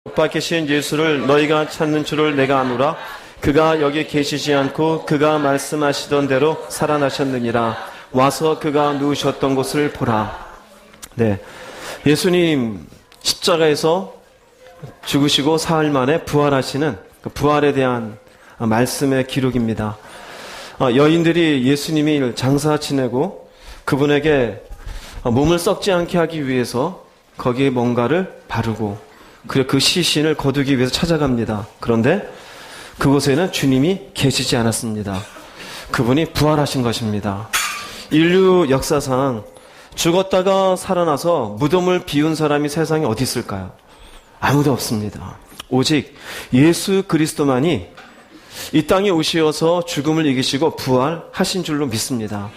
못 계신 예수를 너희가 찾는 줄을 내가 아노라. 그가 여기 계시지 않고 그가 말씀하시던 대로 살아나셨느니라. 와서 그가 누우셨던 곳을 보라. 네, 예수님 십자가에서 죽으시고 사흘 만에 부활하시는 그 부활에 대한 말씀의 기록입니다. 여인들이 예수님이 장사 지내고 그분에게 몸을 썩지 않게 하기 위해서 거기에 뭔가를 바르고 그 시신을 거두기 위해서 찾아갑니다. 그런데 그곳에는 주님이 계시지 않았습니다. 그분이 부활하신 것입니다. 인류 역사상 죽었다가 살아나서 무덤을 비운 사람이 세상에 어디 있을까요? 아무도 없습니다. 오직 예수 그리스도만이 이 땅에 오시어서 죽음을 이기시고 부활하신 줄로 믿습니다.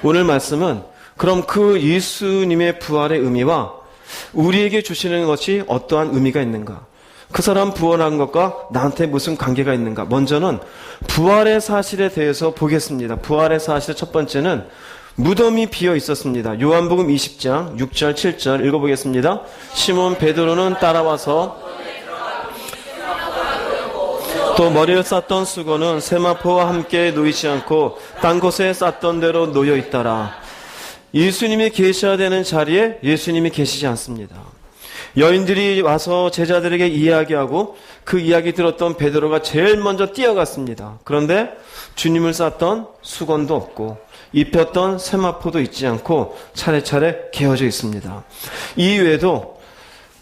오늘 말씀은 그럼 그 예수님의 부활의 의미와 우리에게 주시는 것이 어떠한 의미가 있는가? 그 사람 부활한 것과 나한테 무슨 관계가 있는가? 먼저는 부활의 사실에 대해서 보겠습니다. 부활의 사실의 첫 번째는 무덤이 비어 있었습니다. 요한복음 20장 6절 7절 읽어보겠습니다. 시몬 베드로는 따라와서 또 머리를 쌌던 수건은 세마포와 함께 놓이지 않고 딴 곳에 쌌던 대로 놓여 있더라. 예수님이 계셔야 되는 자리에 예수님이 계시지 않습니다. 여인들이 와서 제자들에게 이야기하고 그 이야기 들었던 베드로가 제일 먼저 뛰어갔습니다. 그런데 주님을 쌌던 수건도 없고 입혔던 세마포도 있지 않고 차례차례 개어져 있습니다. 이 외에도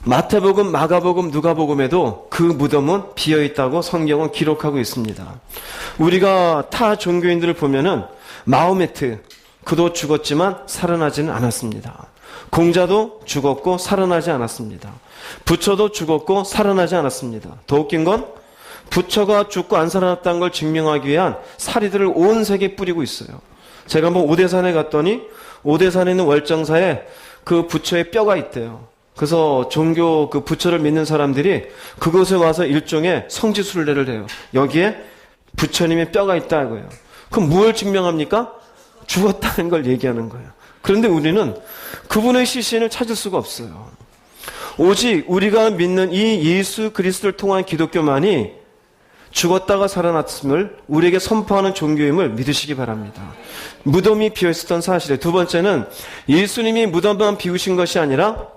마태복음, 마가복음, 누가복음에도 그 무덤은 비어있다고 성경은 기록하고 있습니다. 우리가 타 종교인들을 보면은 마호메트, 그도 죽었지만 살아나지는 않았습니다. 공자도 죽었고 살아나지 않았습니다. 부처도 죽었고 살아나지 않았습니다. 더 웃긴 건 부처가 죽고 안 살아났다는 걸 증명하기 위한 사리들을 온 세계에 뿌리고 있어요. 제가 한번 오대산에 갔더니 오대산에 있는 월정사에 그 부처의 뼈가 있대요. 그래서 종교 그 부처를 믿는 사람들이 그곳에 와서 일종의 성지순례를 해요. 여기에 부처님의 뼈가 있다 이거예요. 그럼 뭘 증명합니까? 죽었다는 걸 얘기하는 거예요. 그런데 우리는 그분의 시신을 찾을 수가 없어요. 오직 우리가 믿는 이 예수 그리스도를 통한 기독교만이 죽었다가 살아났음을 우리에게 선포하는 종교임을 믿으시기 바랍니다. 무덤이 비어있었던 사실에 두 번째는 예수님이 무덤만 비우신 것이 아니라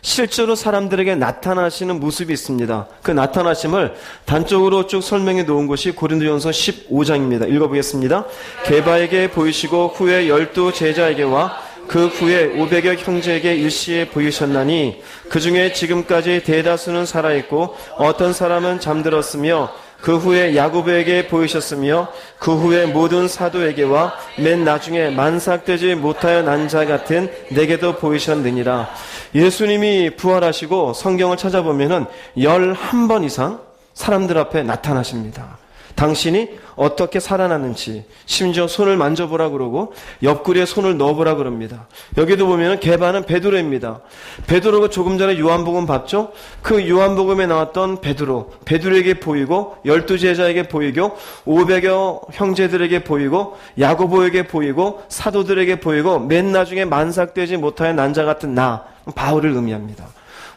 실제로 사람들에게 나타나시는 모습이 있습니다. 그 나타나심을 단적으로 쭉 설명해 놓은 것이 고린도전서 15장입니다. 읽어보겠습니다. 게바에게 보이시고 후에 12 제자에게와 그 후에 500여 형제에게 일시에 보이셨나니 그 중에 지금까지 대다수는 살아있고 어떤 사람은 잠들었으며 그 후에 야고보에게 보이셨으며 그 후에 모든 사도에게와 맨 나중에 만삭되지 못하여 난 자 같은 내게도 보이셨느니라. 예수님이 부활하시고 성경을 찾아보면은 11번 이상 사람들 앞에 나타나십니다. 당신이 어떻게 살아났는지 심지어 손을 만져보라 그러고 옆구리에 손을 넣어보라 그럽니다. 여기도 보면 게바는 베드로입니다. 베드로가 조금 전에 요한복음 봤죠? 그 요한복음에 나왔던 베드로에게 보이고 12 제자에게 보이고 500여 형제들에게 보이고 야고보에게 보이고 사도들에게 보이고 맨 나중에 만삭되지 못하여 난 자 같은 나, 바울을 의미합니다.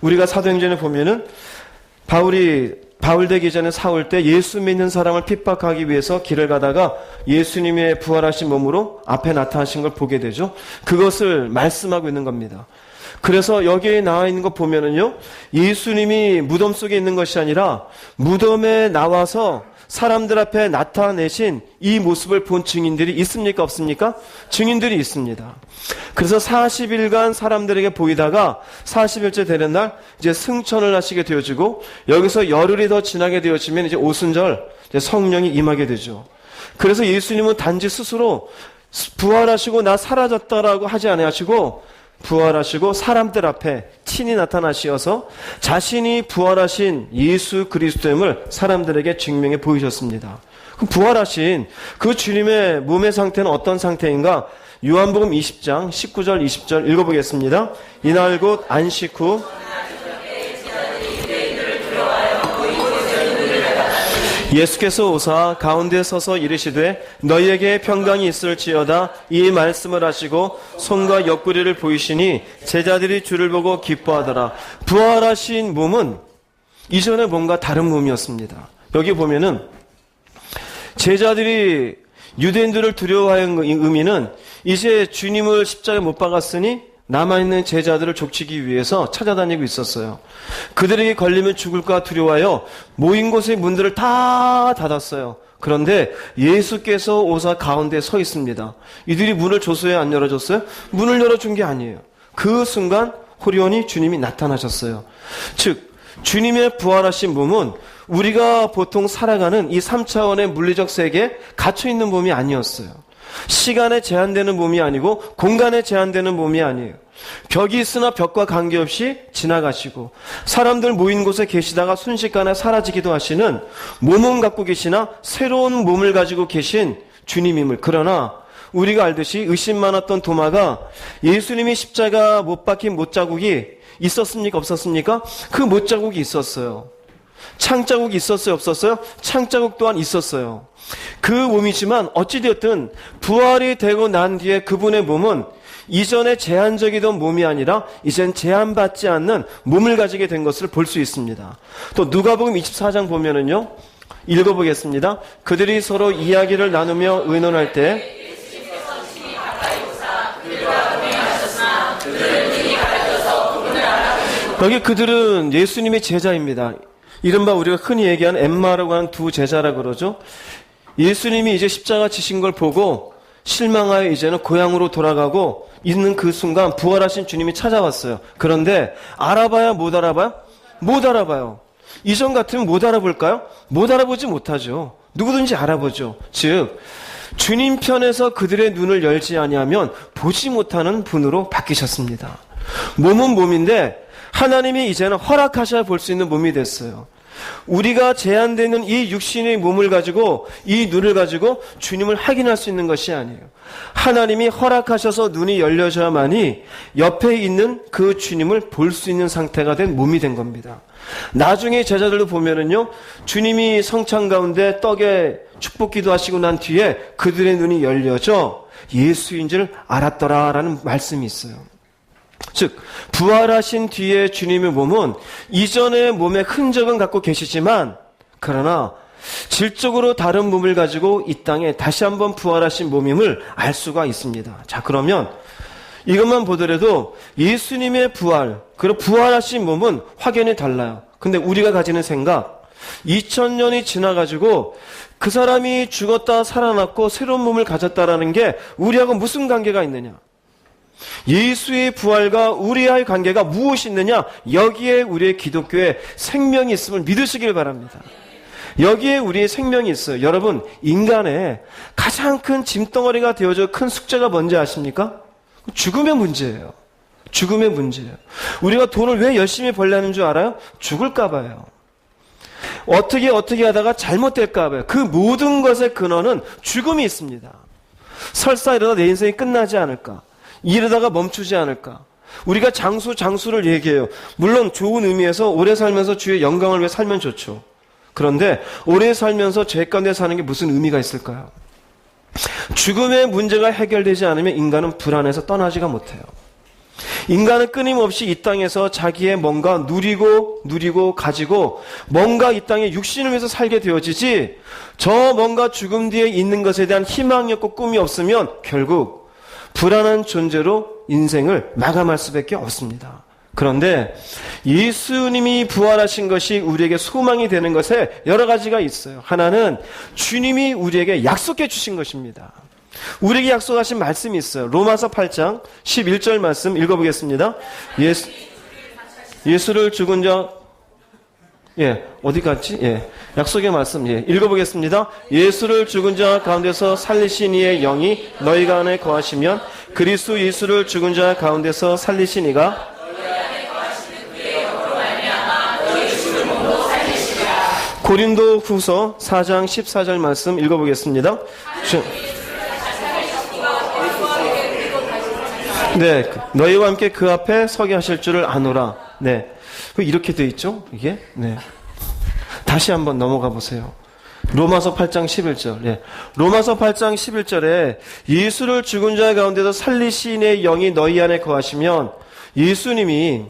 우리가 사도행전에 보면은 바울 되기 전에 사울 때 예수 믿는 사람을 핍박하기 위해서 길을 가다가 예수님의 부활하신 몸으로 앞에 나타나신 걸 보게 되죠. 그것을 말씀하고 있는 겁니다. 그래서 여기에 나와 있는 거 보면은요, 예수님이 무덤 속에 있는 것이 아니라 무덤에 나와서 사람들 앞에 나타내신 이 모습을 본 증인들이 있습니까? 없습니까? 증인들이 있습니다. 그래서 40일간 사람들에게 보이다가 40일째 되는 날 이제 승천을 하시게 되어지고 여기서 열흘이 더 지나게 되어지면 이제 오순절 이제 성령이 임하게 되죠. 그래서 예수님은 단지 스스로 부활하시고 나 사라졌다라고 하지 아니하시고 부활하시고 사람들 앞에 친히 나타나시어서 자신이 부활하신 예수 그리스도임을 사람들에게 증명해 보이셨습니다. 그럼 부활하신 그 주님의 몸의 상태는 어떤 상태인가? 요한복음 20장 19절 20절 읽어보겠습니다. 이날 곧 안식 후 예수께서 오사 가운데 서서 이르시되 너희에게 평강이 있을지어다 이 말씀을 하시고 손과 옆구리를 보이시니 제자들이 주를 보고 기뻐하더라. 부활하신 몸은 이전에 뭔가 다른 몸이었습니다. 여기 보면은 제자들이 유대인들을 두려워하는 의미는 이제 주님을 십자가에 못 박았으니 남아있는 제자들을 족치기 위해서 찾아다니고 있었어요. 그들에게 걸리면 죽을까 두려워하여 모인 곳의 문들을 다 닫았어요. 그런데 예수께서 오사 가운데 서 있습니다. 이들이 문을 줬어요? 안 열어줬어요? 문을 열어준 게 아니에요. 그 순간 호련히 주님이 나타나셨어요. 즉 주님의 부활하신 몸은 우리가 보통 살아가는 이 3차원의 물리적 세계에 갇혀있는 몸이 아니었어요. 시간에 제한되는 몸이 아니고 공간에 제한되는 몸이 아니에요. 벽이 있으나 벽과 관계없이 지나가시고 사람들 모인 곳에 계시다가 순식간에 사라지기도 하시는 몸은 갖고 계시나 새로운 몸을 가지고 계신 주님임을. 그러나 우리가 알듯이 의심 많았던 도마가 예수님이 십자가 못 박힌 못자국이 있었습니까? 없었습니까? 그 못자국이 있었어요. 창자국이 있었어요? 없었어요? 창자국 또한 있었어요. 그 몸이지만 어찌되었든 부활이 되고 난 뒤에 그분의 몸은 이전에 제한적이던 몸이 아니라 이젠 제한받지 않는 몸을 가지게 된 것을 볼 수 있습니다. 또 누가복음 24장 보면은요, 읽어보겠습니다. 그들이 서로 이야기를 나누며 의논할 때 여기 그들은 예수님의 제자입니다. 이른바 우리가 흔히 얘기하는 엠마라고 하는 두 제자라 그러죠. 예수님이 이제 십자가 지신 걸 보고 실망하여 이제는 고향으로 돌아가고 있는 그 순간 부활하신 주님이 찾아왔어요. 그런데 알아봐야 못 알아봐요? 못 알아봐요. 이전 같으면 못 알아볼까요? 못 알아보지 못하죠. 누구든지 알아보죠. 즉 주님 편에서 그들의 눈을 열지 아니하면 보지 못하는 분으로 바뀌셨습니다. 몸은 몸인데 하나님이 이제는 허락하셔야 볼 수 있는 몸이 됐어요. 우리가 제한되는 이 육신의 몸을 가지고 이 눈을 가지고 주님을 확인할 수 있는 것이 아니에요. 하나님이 허락하셔서 눈이 열려져야만이 옆에 있는 그 주님을 볼 수 있는 상태가 된 몸이 된 겁니다. 나중에 제자들도 보면은요, 주님이 성찬 가운데 떡에 축복기도 하시고 난 뒤에 그들의 눈이 열려져 예수인 줄 알았더라라는 말씀이 있어요. 즉 부활하신 뒤에 주님의 몸은 이전의 몸의 흔적은 갖고 계시지만 그러나 질적으로 다른 몸을 가지고 이 땅에 다시 한번 부활하신 몸임을 알 수가 있습니다. 자, 그러면 이것만 보더라도 예수님의 부활, 그리고 부활하신 몸은 확연히 달라요. 근데 우리가 가지는 생각, 2000년이 지나가지고 그 사람이 죽었다 살아났고 새로운 몸을 가졌다라는 게 우리하고 무슨 관계가 있느냐? 예수의 부활과 우리와의 관계가 무엇이 있느냐? 여기에 우리의 기독교에 생명이 있음을 믿으시길 바랍니다. 여기에 우리의 생명이 있어요. 여러분, 인간의 가장 큰 짐덩어리가 되어져 큰 숙제가 뭔지 아십니까? 죽음의 문제예요. 죽음의 문제예요. 우리가 돈을 왜 열심히 벌려는 줄 알아요? 죽을까 봐요. 어떻게 하다가 잘못될까 봐요. 그 모든 것의 근원은 죽음이 있습니다. 설사 이러다 내 인생이 끝나지 않을까? 이러다가 멈추지 않을까? 우리가 장수를 얘기해요. 물론 좋은 의미에서 오래 살면서 주의 영광을 위해 살면 좋죠. 그런데 오래 살면서 죄 가운데 사는 게 무슨 의미가 있을까요? 죽음의 문제가 해결되지 않으면 인간은 불안해서 떠나지가 못해요. 인간은 끊임없이 이 땅에서 자기의 뭔가 누리고 가지고 뭔가 이 땅에 육신을 위해서 살게 되어지지, 저 뭔가 죽음 뒤에 있는 것에 대한 희망이 없고 꿈이 없으면 결국 불안한 존재로 인생을 마감할 수밖에 없습니다. 그런데 예수님이 부활하신 것이 우리에게 소망이 되는 것에 여러 가지가 있어요. 하나는 주님이 우리에게 약속해 주신 것입니다. 우리에게 약속하신 말씀이 있어요. 로마서 8장 11절 말씀 읽어보겠습니다. 예수를 죽은 자, 어디 갔지? 약속의 말씀, 읽어보겠습니다. 예수를 죽은 자 가운데서 살리신 이의 영이 너희가 안에 거하시면 그리스도 예수를 죽은 자 가운데서 살리신 이가 고린도 후서 4장 14절 말씀 읽어보겠습니다. 네, 너희와 함께 그 앞에 서게 하실 줄을 아노라. 네, 이렇게 돼 있죠, 이게. 네, 다시 한번 넘어가 보세요. 로마서 8장 11절. 로마서 8장 11절에 예수를 죽은 자 가운데서 살리신 이의 영이 너희 안에 거하시면 예수님이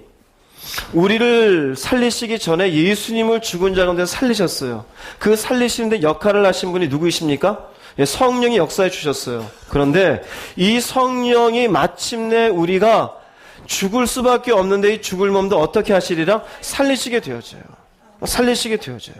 우리를 살리시기 전에 예수님을 죽은 자 가운데 살리셨어요. 그 살리시는데 역할을 하신 분이 누구이십니까? 성령이 역사해 주셨어요. 그런데 이 성령이 마침내 우리가 죽을 수밖에 없는데 이 죽을 몸도 어떻게 하시리라? 살리시게 되어져요. 살리시게 되어져요.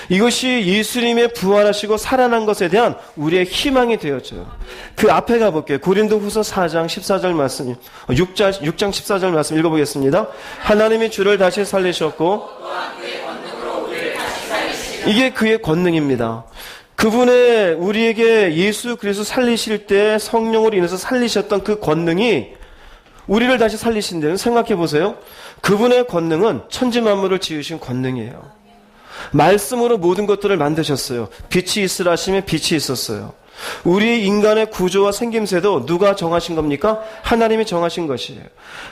이것이 예수님의 부활하시고 살아난 것에 대한 우리의 희망이 되어져요. 그 앞에 가볼게요. 고린도후서 4장 14절 말씀, 6장 14절 말씀 읽어보겠습니다. 하나님이 주를 다시 살리셨고 이게 그의 권능입니다. 그분의 우리에게 예수 그리스도 살리실 때 성령으로 인해서 살리셨던 그 권능이 우리를 다시 살리신다는 생각해 보세요. 그분의 권능은 천지 만물을 지으신 권능이에요. 말씀으로 모든 것들을 만드셨어요. 빛이 있으라 하시면 빛이 있었어요. 우리 인간의 구조와 생김새도 누가 정하신 겁니까? 하나님이 정하신 것이에요.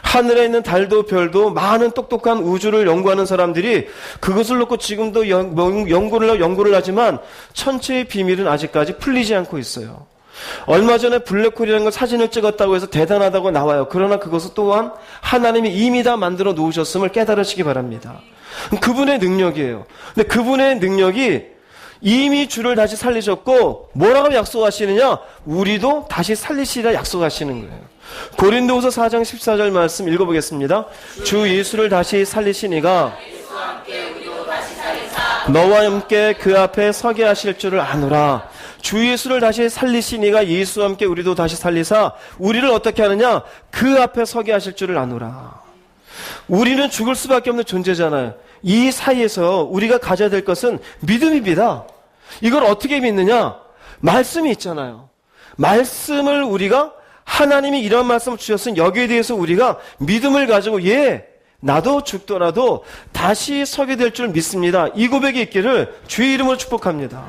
하늘에 있는 달도 별도 많은 똑똑한 우주를 연구하는 사람들이 그것을 놓고 지금도 연구를 하지만 천체의 비밀은 아직까지 풀리지 않고 있어요. 얼마 전에 블랙홀이라는 걸 사진을 찍었다고 해서 대단하다고 나와요. 그러나 그것은 또한 하나님이 이미 다 만들어 놓으셨음을 깨달으시기 바랍니다. 그분의 능력이에요. 근데 그분의 능력이 이미 주를 다시 살리셨고 뭐라고 약속하시느냐? 우리도 다시 살리시리라 약속하시는 거예요. 고린도후서 4장 14절 말씀 읽어보겠습니다. 주 예수를 다시 살리시니가 너와 함께 그 앞에 서게 하실 줄을 아노라. 주 예수를 다시 살리시니가 예수와 함께 우리도 다시 살리사 우리를 어떻게 하느냐? 그 앞에 서게 하실 줄을 아노라. 우리는 죽을 수밖에 없는 존재잖아요. 이 사이에서 우리가 가져야 될 것은 믿음입니다. 이걸 어떻게 믿느냐? 말씀이 있잖아요. 말씀을 우리가 하나님이 이런 말씀을 주셨으니 여기에 대해서 우리가 믿음을 가지고 나도 죽더라도 다시 서게 될 줄 믿습니다. 이 고백이 있기를 주의 이름으로 축복합니다.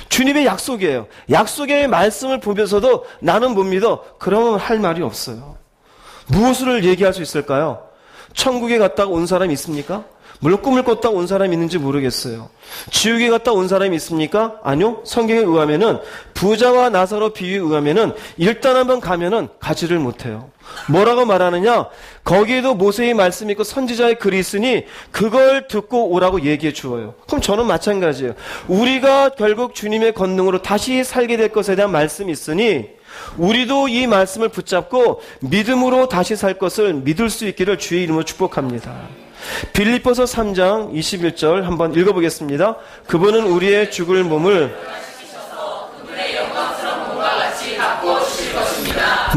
주님의 약속이에요. 약속의 말씀을 보면서도 나는 못 믿어. 그러면 할 말이 없어요. 무엇을 얘기할 수 있을까요? 천국에 갔다가 온 사람이 있습니까? 물론 꿈을 꿨다가 온 사람이 있는지 모르겠어요. 지옥에 갔다 온 사람이 있습니까? 아니요. 성경에 의하면은 부자와 나사로 비유에 의하면은 일단 한번 가면은 가지를 못해요. 뭐라고 말하느냐? 거기에도 모세의 말씀이 있고 선지자의 글이 있으니 그걸 듣고 오라고 얘기해 주어요. 그럼 저는 마찬가지예요. 우리가 결국 주님의 권능으로 다시 살게 될 것에 대한 말씀이 있으니 우리도 이 말씀을 붙잡고 믿음으로 다시 살 것을 믿을 수 있기를 주의 이름으로 축복합니다. 빌립보서 3장 21절 한번 읽어보겠습니다. 그분은 우리의 죽을 몸을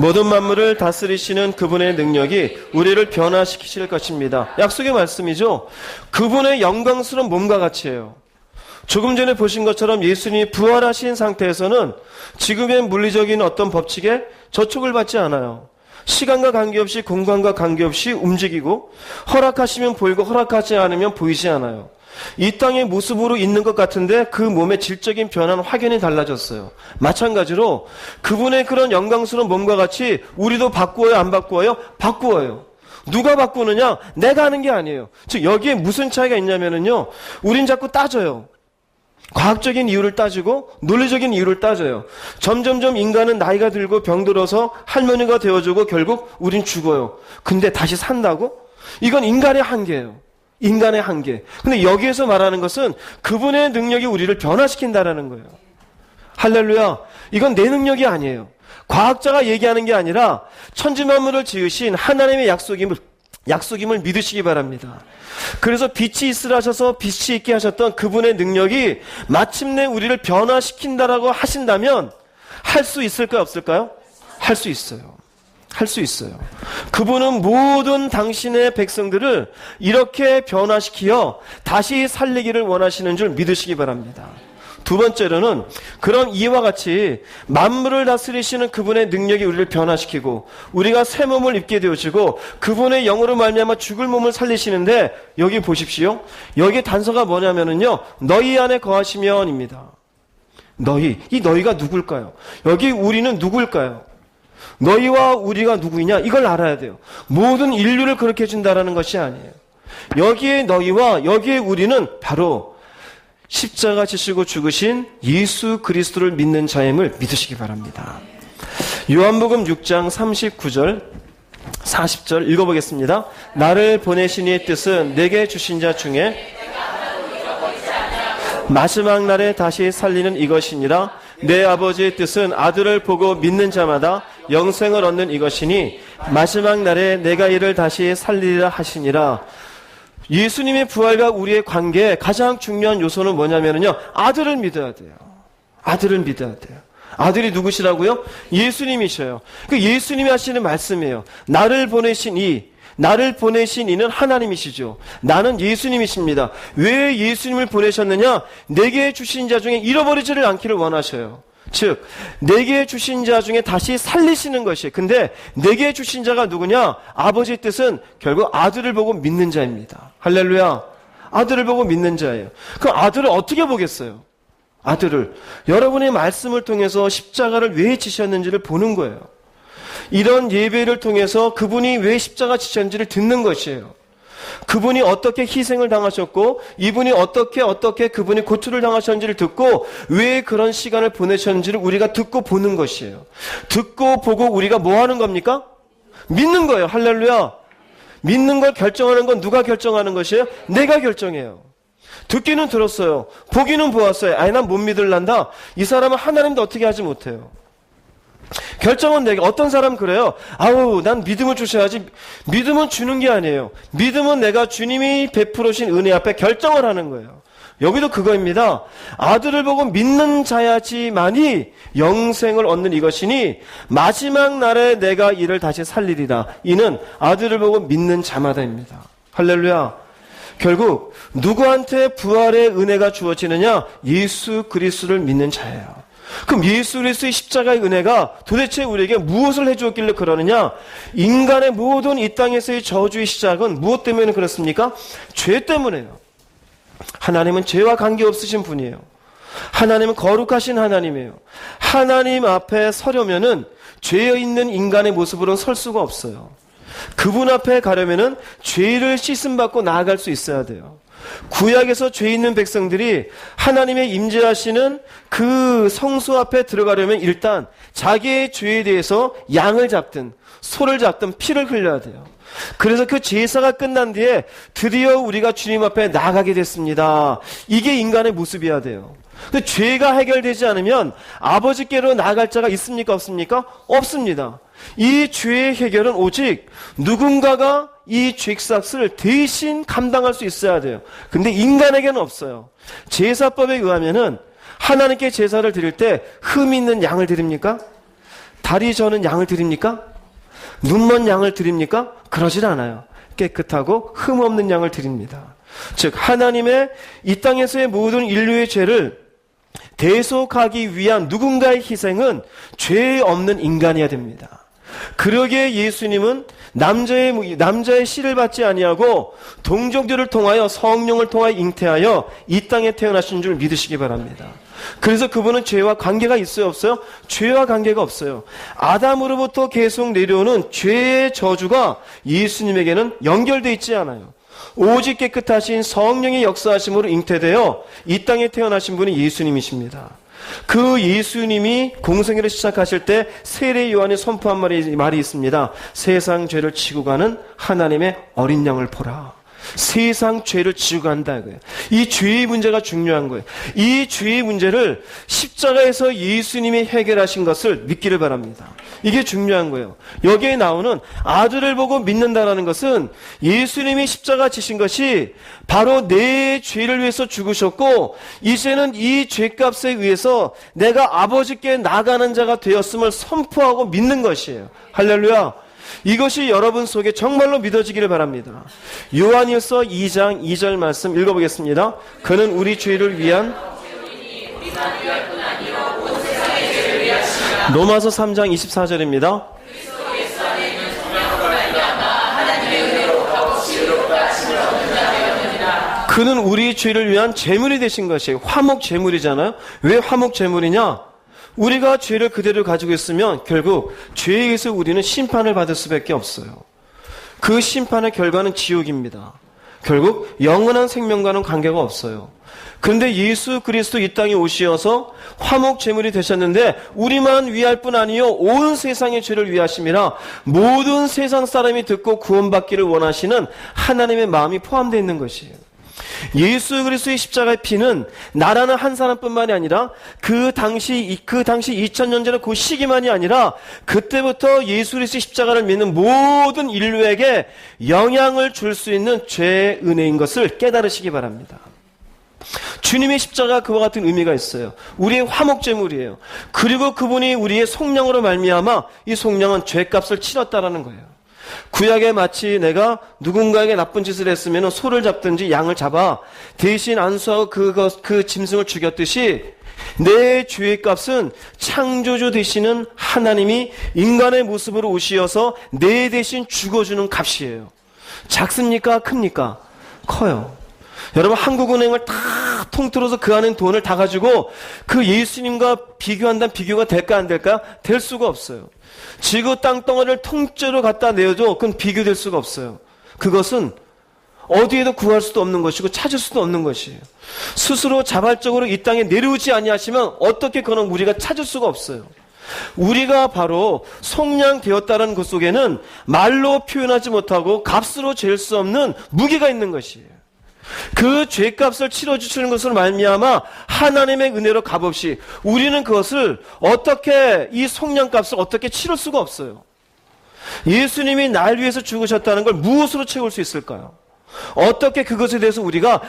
모든 만물을 다스리시는 그분의 능력이 우리를 변화시키실 것입니다. 약속의 말씀이죠. 그분의 영광스러운 몸과 같이예요. 조금 전에 보신 것처럼 예수님이 부활하신 상태에서는 지금의 물리적인 어떤 법칙에 저촉을 받지 않아요. 시간과 관계없이 공간과 관계없이 움직이고 허락하시면 보이고 허락하지 않으면 보이지 않아요. 이 땅의 모습으로 있는 것 같은데 그 몸의 질적인 변화는 확연히 달라졌어요. 마찬가지로 그분의 그런 영광스러운 몸과 같이 우리도 바꾸어요? 안 바꾸어요? 바꾸어요. 누가 바꾸느냐? 내가 하는 게 아니에요. 즉 여기에 무슨 차이가 있냐면요, 우린 자꾸 따져요. 과학적인 이유를 따지고 논리적인 이유를 따져요. 점점점 인간은 나이가 들고 병들어서 할머니가 되어주고 결국 우린 죽어요. 근데 다시 산다고? 이건 인간의 한계예요. 인간의 한계. 근데 여기에서 말하는 것은 그분의 능력이 우리를 변화시킨다라는 거예요. 할렐루야. 이건 내 능력이 아니에요. 과학자가 얘기하는 게 아니라 천지만물을 지으신 하나님의 약속임을 믿으시기 바랍니다. 그래서 빛이 있으라 하셔서 빛이 있게 하셨던 그분의 능력이 마침내 우리를 변화시킨다라고 하신다면 할 수 있을까요? 없을까요? 할 수 있어요. 할 수 있어요. 그분은 모든 당신의 백성들을 이렇게 변화시키어 다시 살리기를 원하시는 줄 믿으시기 바랍니다. 두 번째로는 그런 이와 같이 만물을 다스리시는 그분의 능력이 우리를 변화시키고 우리가 새 몸을 입게 되어지고 그분의 영으로 말미암아 죽을 몸을 살리시는데 여기 보십시오. 여기 단서가 뭐냐면은요, 너희 안에 거하시면입니다. 이 너희가 누굴까요? 여기 우리는 누굴까요? 너희와 우리가 누구이냐? 이걸 알아야 돼요. 모든 인류를 그렇게 해준다라는 것이 아니에요. 여기에 너희와 여기에 우리는 바로 십자가 지시고 죽으신 예수 그리스도를 믿는 자임을 믿으시기 바랍니다. 요한복음 6장 39절 40절 읽어보겠습니다. 나를 보내신 이의 뜻은 내게 주신 자 중에 마지막 날에 다시 살리는 이것이니라. 내 아버지의 뜻은 아들을 보고 믿는 자마다 영생을 얻는 이것이니 마지막 날에 내가 이를 다시 살리리라 하시니라. 예수님의 부활과 우리의 관계에 가장 중요한 요소는 뭐냐면요, 아들을 믿어야 돼요. 아들을 믿어야 돼요. 아들이 누구시라고요? 예수님이셔요. 그 예수님이 하시는 말씀이에요. 나를 보내신 이는 하나님이시죠. 나는 예수님이십니다. 왜 예수님을 보내셨느냐? 내게 주신 자 중에 잃어버리지를 않기를 원하셔요. 즉, 내게 주신 자 중에 다시 살리시는 것이에요. 근데 내게 주신 자가 누구냐? 아버지의 뜻은 결국 아들을 보고 믿는 자입니다. 할렐루야. 아들을 보고 믿는 자예요. 그 아들을 어떻게 보겠어요? 아들을 여러분의 말씀을 통해서 십자가를 왜 지셨는지를 보는 거예요. 이런 예배를 통해서 그분이 왜 십자가 지셨는지를 듣는 것이에요. 그분이 어떻게 희생을 당하셨고 이분이 어떻게 그분이 고초를 당하셨는지를 듣고 왜 그런 시간을 보내셨는지를 우리가 듣고 보는 것이에요. 듣고 보고 우리가 뭐 하는 겁니까? 믿는 거예요. 할렐루야. 믿는 걸 결정하는 건 누가 결정하는 것이에요? 내가 결정해요. 듣기는 들었어요. 보기는 보았어요. 아니, 난 못 믿을란다. 이 사람은 하나님도 어떻게 하지 못해요. 결정은 내가. 어떤 사람 그래요. 아우, 난 믿음을 주셔야지. 믿음은 주는 게 아니에요. 믿음은 내가 주님이 베풀으신 은혜 앞에 결정을 하는 거예요. 여기도 그거입니다. 아들을 보고 믿는 자야지만이 영생을 얻는 이것이니 마지막 날에 내가 이를 다시 살리리라. 이는 아들을 보고 믿는 자마다입니다. 할렐루야. 결국 누구한테 부활의 은혜가 주어지느냐? 예수 그리스도를 믿는 자예요. 그럼 예수 그리스도의 십자가의 은혜가 도대체 우리에게 무엇을 해주었길래 그러느냐? 인간의 모든 이 땅에서의 저주의 시작은 무엇 때문에 그렇습니까? 죄 때문에요. 하나님은 죄와 관계없으신 분이에요. 하나님은 거룩하신 하나님이에요. 하나님 앞에 서려면은 죄에 있는 인간의 모습으로는 설 수가 없어요. 그분 앞에 가려면은 죄를 씻음받고 나아갈 수 있어야 돼요. 구약에서 죄 있는 백성들이 하나님의 임재하시는 그 성소 앞에 들어가려면 일단 자기의 죄에 대해서 양을 잡든 소를 잡든 피를 흘려야 돼요. 그래서 그 제사가 끝난 뒤에 드디어 우리가 주님 앞에 나가게 됐습니다. 이게 인간의 모습이어야 돼요. 근데 죄가 해결되지 않으면 아버지께로 나아갈 자가 있습니까? 없습니까? 없습니다. 이 죄의 해결은 오직 누군가가 이 죄값을 대신 감당할 수 있어야 돼요. 근데 인간에게는 없어요. 제사법에 의하면은 하나님께 제사를 드릴 때 흠 있는 양을 드립니까? 다리 저는 양을 드립니까? 눈먼 양을 드립니까? 그러질 않아요. 깨끗하고 흠 없는 양을 드립니다. 즉 하나님의 이 땅에서의 모든 인류의 죄를 대속하기 위한 누군가의 희생은 죄 없는 인간이어야 됩니다. 그러기에 예수님은 남자의 씨를 받지 아니하고 동정들을 통하여 성령을 통하여 잉태하여 이 땅에 태어나신 줄 믿으시기 바랍니다. 그래서 그분은 죄와 관계가 있어요, 없어요? 죄와 관계가 없어요. 아담으로부터 계속 내려오는 죄의 저주가 예수님에게는 연결되어 있지 않아요. 오직 깨끗하신 성령의 역사하심으로 잉태되어 이 땅에 태어나신 분이 예수님이십니다. 그 예수님이 공생애를 시작하실 때 세례 요한이 선포한 말이 있습니다. 세상 죄를 지고 가는 하나님의 어린 양을 보라. 세상 죄를 지고 간다 이거예요. 이 죄의 문제가 중요한 거예요. 이 죄의 문제를 십자가에서 예수님이 해결하신 것을 믿기를 바랍니다. 이게 중요한 거예요. 여기에 나오는 아들을 보고 믿는다라는 것은 예수님이 십자가 지신 것이 바로 내 죄를 위해서 죽으셨고 이제는 이 죄값에 의해서 내가 아버지께 나가는 자가 되었음을 선포하고 믿는 것이에요. 할렐루야. 이것이 여러분 속에 정말로 믿어지기를 바랍니다. 요한일서 2장 2절 말씀 읽어보겠습니다. 그는 우리 죄를 위한 로마서 3장 24절입니다. 그는 우리 죄를 위한 제물이 되신 것이에요. 화목 제물이잖아요. 왜 화목 제물이냐? 우리가 죄를 그대로 가지고 있으면 결국 죄에 의해서 우리는 심판을 받을 수밖에 없어요. 그 심판의 결과는 지옥입니다. 결국 영원한 생명과는 관계가 없어요. 그런데 예수 그리스도 이 땅에 오시어서 화목 제물이 되셨는데 우리만 위할 뿐 아니요 온 세상의 죄를 위하심이라 모든 세상 사람이 듣고 구원받기를 원하시는 하나님의 마음이 포함되어 있는 것이에요. 예수 그리스도의 십자가의 피는 나라는 한 사람뿐만이 아니라 그 당시 2000년 전의 그 시기만이 아니라 그때부터 예수 그리스도의 십자가를 믿는 모든 인류에게 영향을 줄 수 있는 죄의 은혜인 것을 깨달으시기 바랍니다. 주님의 십자가 그와 같은 의미가 있어요. 우리의 화목제물이에요. 그리고 그분이 우리의 속량으로 말미암아 이 속량은 죄값을 치렀다라는 거예요. 구약에 마치 내가 누군가에게 나쁜 짓을 했으면 소를 잡든지 양을 잡아 대신 안수하고 그 짐승을 죽였듯이 내 죄의 값은 창조주 되시는 하나님이 인간의 모습으로 오시어서 내 대신 죽어주는 값이에요. 작습니까? 큽니까? 커요. 여러분 한국은행을 다 통틀어서 그 안에 돈을 다 가지고 그 예수님과 비교한다면 비교가 될까 안 될까? 될 수가 없어요. 지구 땅덩어리를 통째로 갖다 내어도 그건 비교될 수가 없어요. 그것은 어디에도 구할 수도 없는 것이고 찾을 수도 없는 것이에요. 스스로 자발적으로 이 땅에 내려오지 아니하시면 어떻게 그는 우리가 찾을 수가 없어요. 우리가 바로 속량되었다는 것 속에는 말로 표현하지 못하고 값으로 잴 수 없는 무게가 있는 것이에요. 그 죄값을 치러주시는 것으로 말미암아 하나님의 은혜로 값없이 우리는 그것을 어떻게 이 속량값을 어떻게 치를 수가 없어요. 예수님이 날 위해서 죽으셨다는 걸 무엇으로 채울 수 있을까요? 어떻게 그것에 대해서 우리가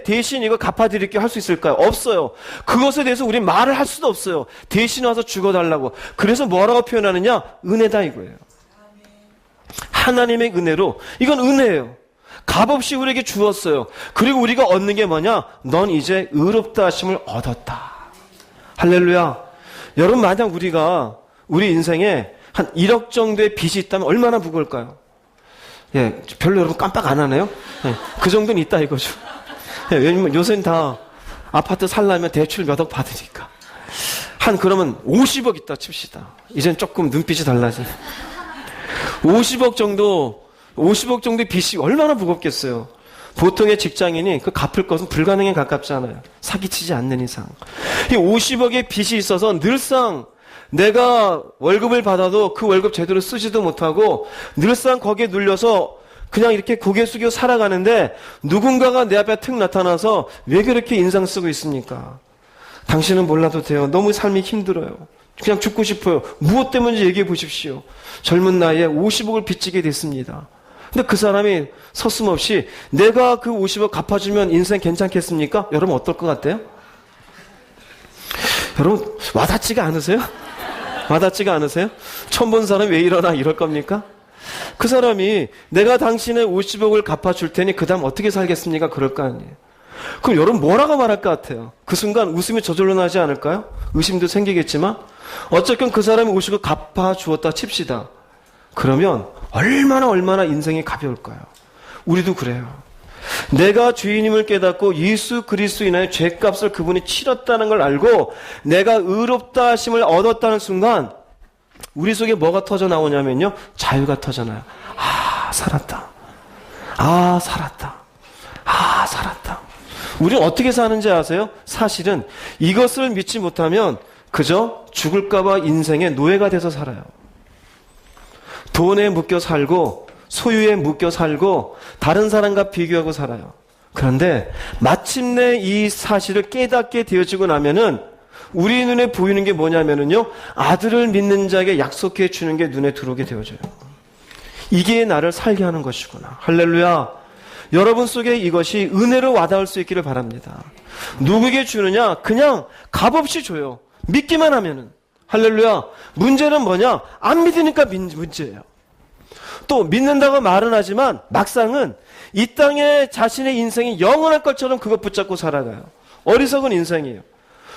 대신 이거 갚아드릴게요 할 수 있을까요? 없어요. 그것에 대해서 우리 말을 할 수도 없어요. 대신 와서 죽어달라고. 그래서 뭐라고 표현하느냐? 은혜다 이거예요. 하나님의 은혜로. 이건 은혜예요. 값없이 우리에게 주었어요. 그리고 우리가 얻는 게 뭐냐? 넌 이제 의롭다 하심을 얻었다. 할렐루야. 여러분 만약 우리가 우리 인생에 한 1억 정도의 빚이 있다면 얼마나 무거울까요? 별로 여러분 깜빡 안 하네요? 그 정도는 있다 이거죠. 왜냐면 요새는 다 아파트 살려면 대출 몇 억 받으니까. 그러면 50억 있다 칩시다. 이젠 조금 눈빛이 달라지. 50억 정도의 빚이 얼마나 무겁겠어요. 보통의 직장인이 그 갚을 것은 불가능에 가깝지 않아요. 사기치지 않는 이상. 이 50억의 빚이 있어서 늘상 내가 월급을 받아도 그 월급 제대로 쓰지도 못하고 늘상 거기에 눌려서 그냥 이렇게 고개 숙여 살아가는데 누군가가 내 앞에 툭 나타나서 왜 그렇게 인상 쓰고 있습니까? 당신은 몰라도 돼요. 너무 삶이 힘들어요. 그냥 죽고 싶어요. 무엇 때문인지 얘기해 보십시오. 젊은 나이에 50억을 빚지게 됐습니다. 근데 그 사람이 서슴없이 내가 그 50억 갚아주면 인생 괜찮겠습니까? 여러분 어떨 것 같아요? 여러분 와닿지가 않으세요? 와닿지가 않으세요? 처음 본 사람이 왜 이러나 이럴 겁니까? 그 사람이 내가 당신의 50억을 갚아줄 테니 그 다음 어떻게 살겠습니까? 그럴 거 아니에요. 그럼 여러분 뭐라고 말할 것 같아요? 그 순간 웃음이 저절로 나지 않을까요? 의심도 생기겠지만 어쨌든 그 사람이 50억 갚아주었다 칩시다. 그러면 얼마나 인생이 가벼울까요? 우리도 그래요. 내가 죄인임을 깨닫고 예수 그리스도 인하여 죄값을 그분이 치렀다는 걸 알고 내가 의롭다 하심을 얻었다는 순간 우리 속에 뭐가 터져 나오냐면요, 자유가 터져나요. 살았다. 살았다. 우리는 어떻게 사는지 아세요? 사실은 이것을 믿지 못하면 그저 죽을까봐 인생의 노예가 돼서 살아요. 돈에 묶여 살고 소유에 묶여 살고 다른 사람과 비교하고 살아요. 그런데 마침내 이 사실을 깨닫게 되어지고 나면은 우리 눈에 보이는 게 뭐냐면은요, 아들을 믿는 자에게 약속해 주는 게 눈에 들어오게 되어져요. 이게 나를 살게 하는 것이구나. 할렐루야. 여러분 속에 이것이 은혜로 와닿을 수 있기를 바랍니다. 누구에게 주느냐? 그냥 값없이 줘요. 믿기만 하면은. 할렐루야. 문제는 뭐냐? 안 믿으니까 문제예요. 또 믿는다고 말은 하지만 막상은 이 땅에 자신의 인생이 영원할 것처럼 그것 붙잡고 살아가요. 어리석은 인생이에요.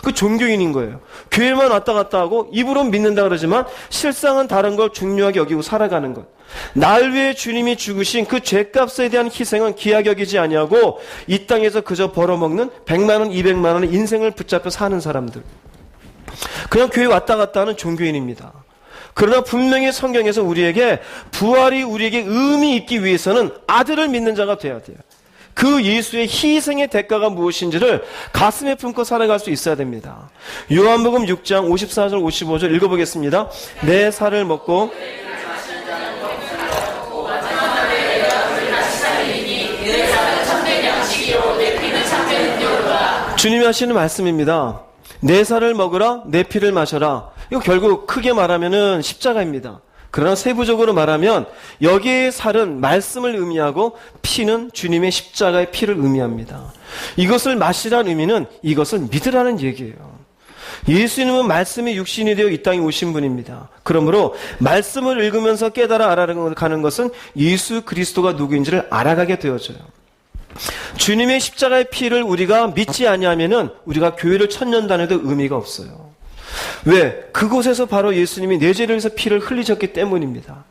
그 종교인인 거예요. 교회만 왔다 갔다 하고 입으로는 믿는다 그러지만 실상은 다른 걸 중요하게 여기고 살아가는 것. 날 위해 주님이 죽으신 그 죄값에 대한 희생은 귀하게 여기지 아니하고 이 땅에서 그저 벌어먹는 100만 원, 200만 원의 인생을 붙잡혀 사는 사람들. 그냥 교회 왔다 갔다 하는 종교인입니다. 그러나 분명히 성경에서 우리에게 부활이 우리에게 의미 있기 위해서는 아들을 믿는 자가 돼야 돼요. 그 예수의 희생의 대가가 무엇인지를 가슴에 품고 살아갈 수 있어야 됩니다. 요한복음 6장 54절 55절 읽어보겠습니다. 내 살을 먹고 주님이 하시는 말씀입니다. 내 살을 먹으라, 내 피를 마셔라. 이거 결국 크게 말하면은 십자가입니다. 그러나 세부적으로 말하면 여기에 살은 말씀을 의미하고 피는 주님의 십자가의 피를 의미합니다. 이것을 마시라는 의미는 이것을 믿으라는 얘기예요. 예수님은 말씀이 육신이 되어 이 땅에 오신 분입니다. 그러므로 말씀을 읽으면서 깨달아 알아가는 것은 예수 그리스도가 누구인지를 알아가게 되어져요. 주님의 십자가의 피를 우리가 믿지 아니하면은 우리가 교회를 천년 다녀도 의미가 없어요. 왜? 그곳에서 바로 예수님이 내 죄를 위해서 피를 흘리셨기 때문입니다.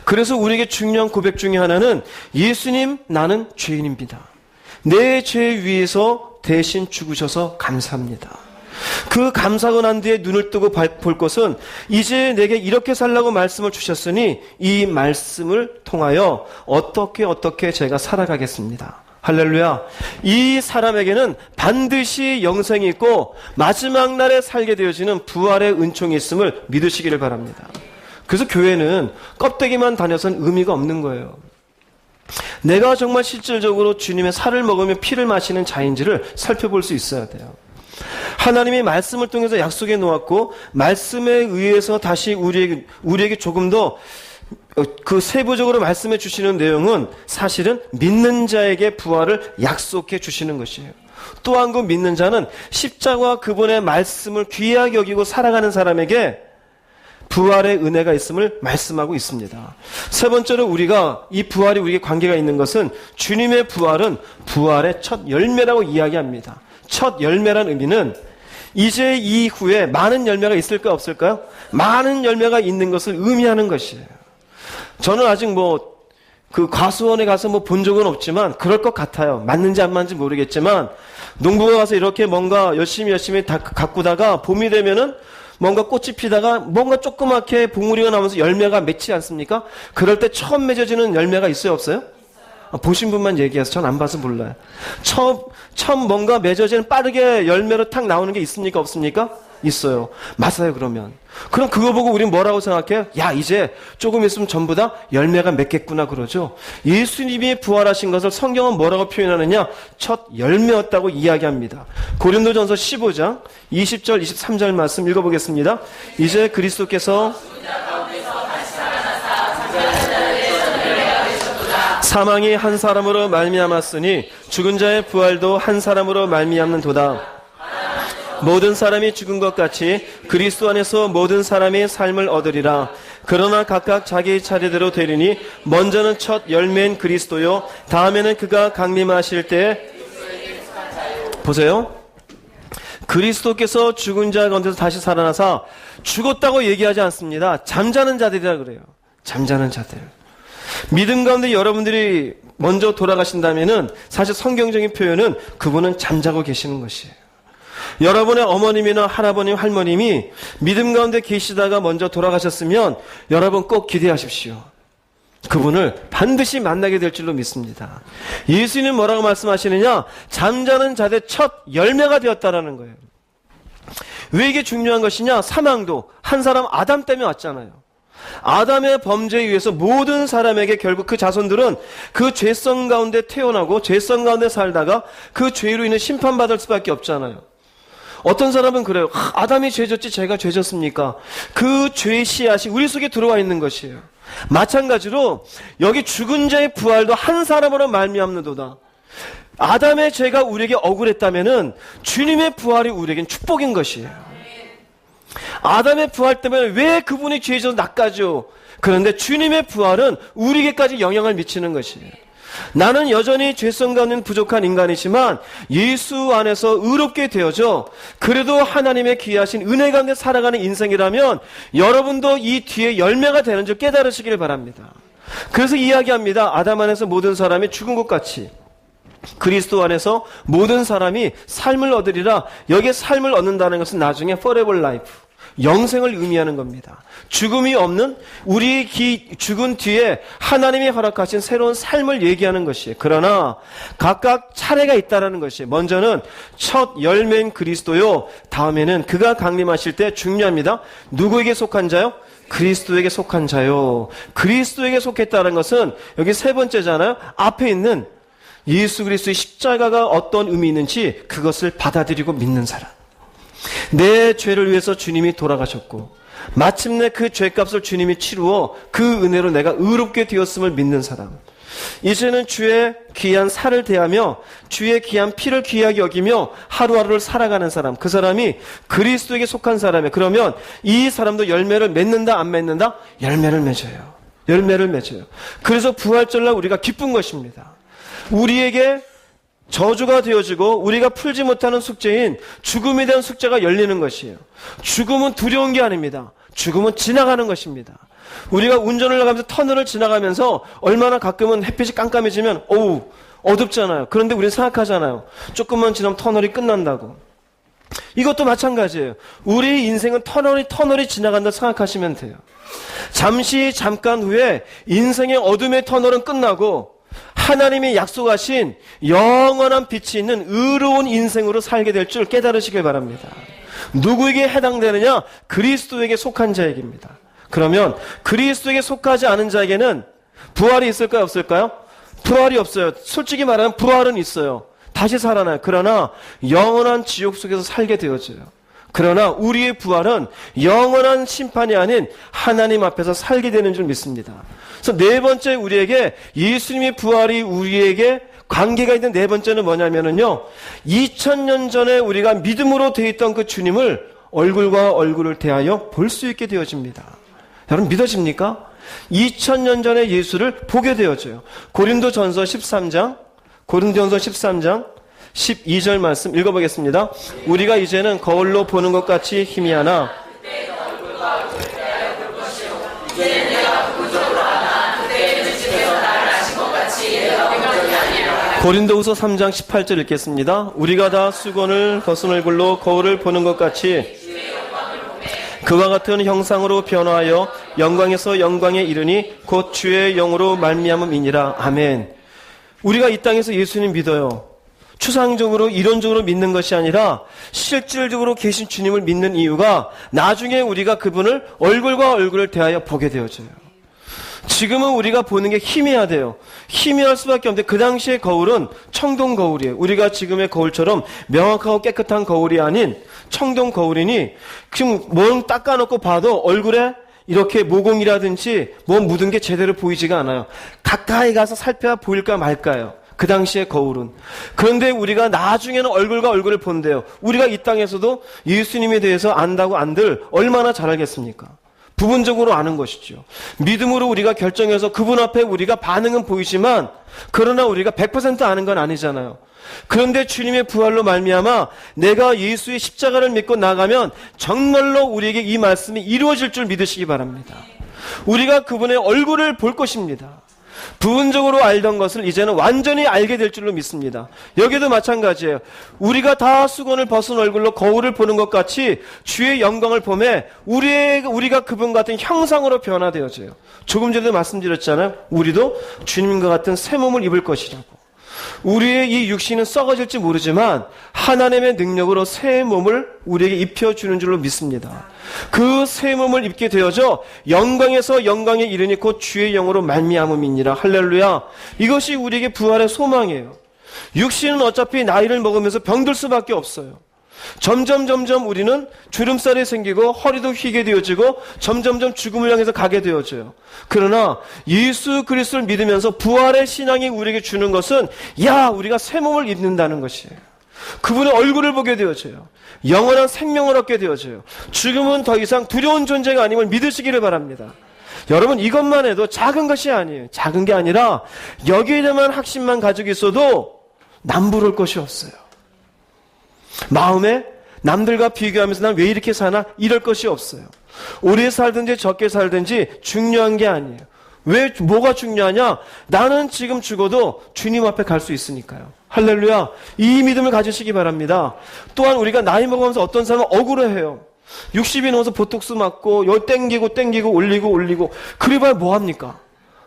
그래서 우리에게 중요한 고백 중에 하나는 예수님, 나는 죄인입니다. 내 죄 위해서 대신 죽으셔서 감사합니다. 그 감사하고 난 뒤에 눈을 뜨고 볼 것은 이제 내게 이렇게 살라고 말씀을 주셨으니 이 말씀을 통하여 어떻게 제가 살아가겠습니다. 할렐루야. 이 사람에게는 반드시 영생이 있고 마지막 날에 살게 되어지는 부활의 은총이 있음을 믿으시기를 바랍니다. 그래서 교회는 껍데기만 다녀서는 의미가 없는 거예요. 내가 정말 실질적으로 주님의 살을 먹으며 피를 마시는 자인지를 살펴볼 수 있어야 돼요. 하나님이 말씀을 통해서 약속해 놓았고 말씀에 의해서 다시 우리에게 조금 더 그 세부적으로 말씀해 주시는 내용은 사실은 믿는 자에게 부활을 약속해 주시는 것이에요. 또한 그 믿는 자는 십자가와 그분의 말씀을 귀하게 여기고 살아가는 사람에게 부활의 은혜가 있음을 말씀하고 있습니다. 세 번째로 우리가 이 부활이 우리에게 관계가 있는 것은 주님의 부활은 부활의 첫 열매라고 이야기합니다. 첫 열매란 의미는 이제 이후에 많은 열매가 있을까 없을까요? 많은 열매가 있는 것을 의미하는 것이에요. 저는 아직 그 과수원에 가서 본 적은 없지만 그럴 것 같아요. 맞는지 안 맞는지 모르겠지만 농부가 가서 이렇게 뭔가 열심히 다 가꾸다가 봄이 되면은 뭔가 꽃이 피다가 뭔가 조그맣게 봉우리가 나면서 열매가 맺지 않습니까? 그럴 때 처음 맺어지는 열매가 있어요, 없어요? 보신 분만 얘기해서 전 안 봐서 몰라요. 처음 뭔가 맺어지는 빠르게 열매로 탁 나오는 게 있습니까, 없습니까? 있어요. 맞아요, 그러면. 그럼 그거 보고 우리는 뭐라고 생각해요? 야, 이제 조금 있으면 전부 다 열매가 맺겠구나 그러죠. 예수님이 부활하신 것을 성경은 뭐라고 표현하느냐? 첫 열매였다고 이야기합니다. 고린도전서 15장 20절 23절 말씀 읽어보겠습니다. 이제 그리스도께서 사망이 한 사람으로 말미암았으니 죽은 자의 부활도 한 사람으로 말미암는도다. 모든 사람이 죽은 것 같이 그리스도 안에서 모든 사람이 삶을 얻으리라. 그러나 각각 자기 차례대로 되리니 먼저는 첫 열매인 그리스도요 다음에는 그가 강림하실 때 보세요. 그리스도께서 죽은 자 가운데서 다시 살아나사 죽었다고 얘기하지 않습니다. 잠자는 자들이라 그래요. 잠자는 자들. 믿음 가운데 여러분들이 먼저 돌아가신다면은 사실 성경적인 표현은 그분은 잠자고 계시는 것이에요. 여러분의 어머님이나 할아버님, 할머님이 믿음 가운데 계시다가 먼저 돌아가셨으면 여러분 꼭 기대하십시오. 그분을 반드시 만나게 될 줄로 믿습니다. 예수님은 뭐라고 말씀하시느냐? 잠자는 자들 첫 열매가 되었다라는 거예요. 왜 이게 중요한 것이냐? 사망도 한 사람 아담 때문에 왔잖아요. 아담의 범죄에 의해서 모든 사람에게 결국 그 자손들은 그 죄성 가운데 태어나고 죄성 가운데 살다가 그 죄로 인해 심판받을 수밖에 없잖아요. 어떤 사람은 그래요. 아담이 죄졌지 제가 죄졌습니까? 그 죄의 씨앗이 우리 속에 들어와 있는 것이에요. 마찬가지로 여기 죽은 자의 부활도 한 사람으로 말미암는도다. 아담의 죄가 우리에게 억울했다면은 주님의 부활이 우리에겐 축복인 것이에요. 아담의 부활 때문에 왜 그분이 죄져서 낚아죠? 그런데 주님의 부활은 우리에게까지 영향을 미치는 것이에요. 나는 여전히 죄성 가운데 부족한 인간이지만 예수 안에서 의롭게 되어져 그래도 하나님의 귀하신 은혜 가운데 살아가는 인생이라면 여러분도 이 뒤에 열매가 되는 줄 깨달으시길 바랍니다. 그래서 이야기합니다. 아담 안에서 모든 사람이 죽은 것 같이 그리스도 안에서 모든 사람이 삶을 얻으리라. 여기에 삶을 얻는다는 것은 나중에 forever life, 영생을 의미하는 겁니다. 죽음이 없는 우리 죽은 뒤에 하나님이 허락하신 새로운 삶을 얘기하는 것이에요. 그러나 각각 차례가 있다는 것이에요. 먼저는 첫 열매인 그리스도요. 다음에는 그가 강림하실 때 중요합니다. 누구에게 속한 자요? 그리스도에게 속한 자요. 그리스도에게 속했다는 것은 여기 세 번째잖아요. 앞에 있는 예수 그리스도의 십자가가 어떤 의미 있는지 그것을 받아들이고 믿는 사람. 내 죄를 위해서 주님이 돌아가셨고 마침내 그 죄값을 주님이 치루어 그 은혜로 내가 의롭게 되었음을 믿는 사람. 이제는 주의 귀한 살을 대하며 주의 귀한 피를 귀하게 여기며 하루하루를 살아가는 사람. 그 사람이 그리스도에게 속한 사람이에요. 그러면 이 사람도 열매를 맺는다 안 맺는다? 열매를 맺어요. 열매를 맺어요. 그래서 부활절날 우리가 기쁜 것입니다. 우리에게 저주가 되어지고 우리가 풀지 못하는 숙제인 죽음에 대한 숙제가 열리는 것이에요. 죽음은 두려운 게 아닙니다. 죽음은 지나가는 것입니다. 우리가 운전을 나가면서 터널을 지나가면서 얼마나 가끔은 햇빛이 깜깜해지면 어우 어둡잖아요. 그런데 우리는 생각하잖아요. 조금만 지나면 터널이 끝난다고. 이것도 마찬가지예요. 우리 인생은 터널이 지나간다 생각하시면 돼요. 잠깐 후에 인생의 어둠의 터널은 끝나고 하나님이 약속하신 영원한 빛이 있는 의로운 인생으로 살게 될 줄 깨달으시길 바랍니다. 누구에게 해당되느냐? 그리스도에게 속한 자에게입니다. 그러면 그리스도에게 속하지 않은 자에게는 부활이 있을까요? 없을까요? 부활이 없어요. 솔직히 말하면 부활은 있어요. 다시 살아나요. 그러나 영원한 지옥 속에서 살게 되어져요. 그러나 우리의 부활은 영원한 심판이 아닌 하나님 앞에서 살게 되는 줄 믿습니다. 그래서 네 번째 우리에게 예수님의 부활이 우리에게 관계가 있는 네 번째는 뭐냐면요. 2000년 전에 우리가 믿음으로 되어 있던 그 주님을 얼굴과 얼굴을 대하여 볼 수 있게 되어집니다. 여러분 믿어집니까? 2000년 전에 예수를 보게 되어져요. 고린도전서 13장 12절 말씀 읽어보겠습니다. 우리가 이제는 거울로 보는 것 같이 희미하나 고린도후서 3장 18절 읽겠습니다. 우리가 다 수건을 벗은 얼굴로 거울을 보는 것 같이 그와 같은 형상으로 변화하여 영광에서 영광에 이르니 곧 주의 영으로 말미암음이니라. 아멘. 우리가 이 땅에서 예수님 믿어요. 추상적으로 이론적으로 믿는 것이 아니라 실질적으로 계신 주님을 믿는 이유가 나중에 우리가 그분을 얼굴과 얼굴을 대하여 보게 되어져요. 지금은 우리가 보는 게 희미해야 돼요. 희미할 수밖에 없는데 그 당시의 거울은 청동 거울이에요. 우리가 지금의 거울처럼 명확하고 깨끗한 거울이 아닌 청동 거울이니 지금 뭘 닦아놓고 봐도 얼굴에 이렇게 모공이라든지 뭐 묻은 게 제대로 보이지가 않아요. 가까이 가서 살펴야 보일까 말까요? 그 당시의 거울은. 그런데 우리가 나중에는 얼굴과 얼굴을 본대요. 우리가 이 땅에서도 예수님에 대해서 안다고 안들 얼마나 잘 알겠습니까? 부분적으로 아는 것이죠. 믿음으로 우리가 결정해서 그분 앞에 우리가 반응은 보이지만 그러나 우리가 100% 아는 건 아니잖아요. 그런데 주님의 부활로 말미암아 내가 예수의 십자가를 믿고 나가면 정말로 우리에게 이 말씀이 이루어질 줄 믿으시기 바랍니다. 우리가 그분의 얼굴을 볼 것입니다. 부분적으로 알던 것을 이제는 완전히 알게 될 줄로 믿습니다. 여기도 마찬가지예요. 우리가 다 수건을 벗은 얼굴로 거울을 보는 것 같이 주의 영광을 보매 우리가 그분 같은 형상으로 변화되어져요. 조금 전에도 말씀드렸잖아요. 우리도 주님과 같은 새 몸을 입을 것이라고. 우리의 이 육신은 썩어질지 모르지만 하나님의 능력으로 새 몸을 우리에게 입혀주는 줄로 믿습니다. 그 새 몸을 입게 되어져 영광에서 영광에 이르니 곧 주의 영으로 말미암음이니라. 할렐루야. 이것이 우리에게 부활의 소망이에요. 육신은 어차피 나이를 먹으면서 병들 수밖에 없어요. 점점 우리는 주름살이 생기고 허리도 휘게 되어지고 점점 죽음을 향해서 가게 되어져요. 그러나 예수 그리스도를 믿으면서 부활의 신앙이 우리에게 주는 것은 우리가 새 몸을 입는다는 것이에요. 그분의 얼굴을 보게 되어져요. 영원한 생명을 얻게 되어져요. 죽음은 더 이상 두려운 존재가 아님을 믿으시기를 바랍니다. 여러분 이것만 해도 작은 것이 아니에요. 작은 게 아니라 여기에 대한 확신만 가지고 있어도 남부러울 것이 없어요. 마음에 남들과 비교하면서 난 왜 이렇게 사나 이럴 것이 없어요. 오래 살든지 적게 살든지 중요한 게 아니에요. 왜 뭐가 중요하냐? 나는 지금 죽어도 주님 앞에 갈 수 있으니까요. 할렐루야. 이 믿음을 가지시기 바랍니다. 또한 우리가 나이 먹으면서 어떤 사람은 억울해해요. 60이 넘어서 보톡스 맞고 열 땡기고 올리고 그래봐야 뭐합니까?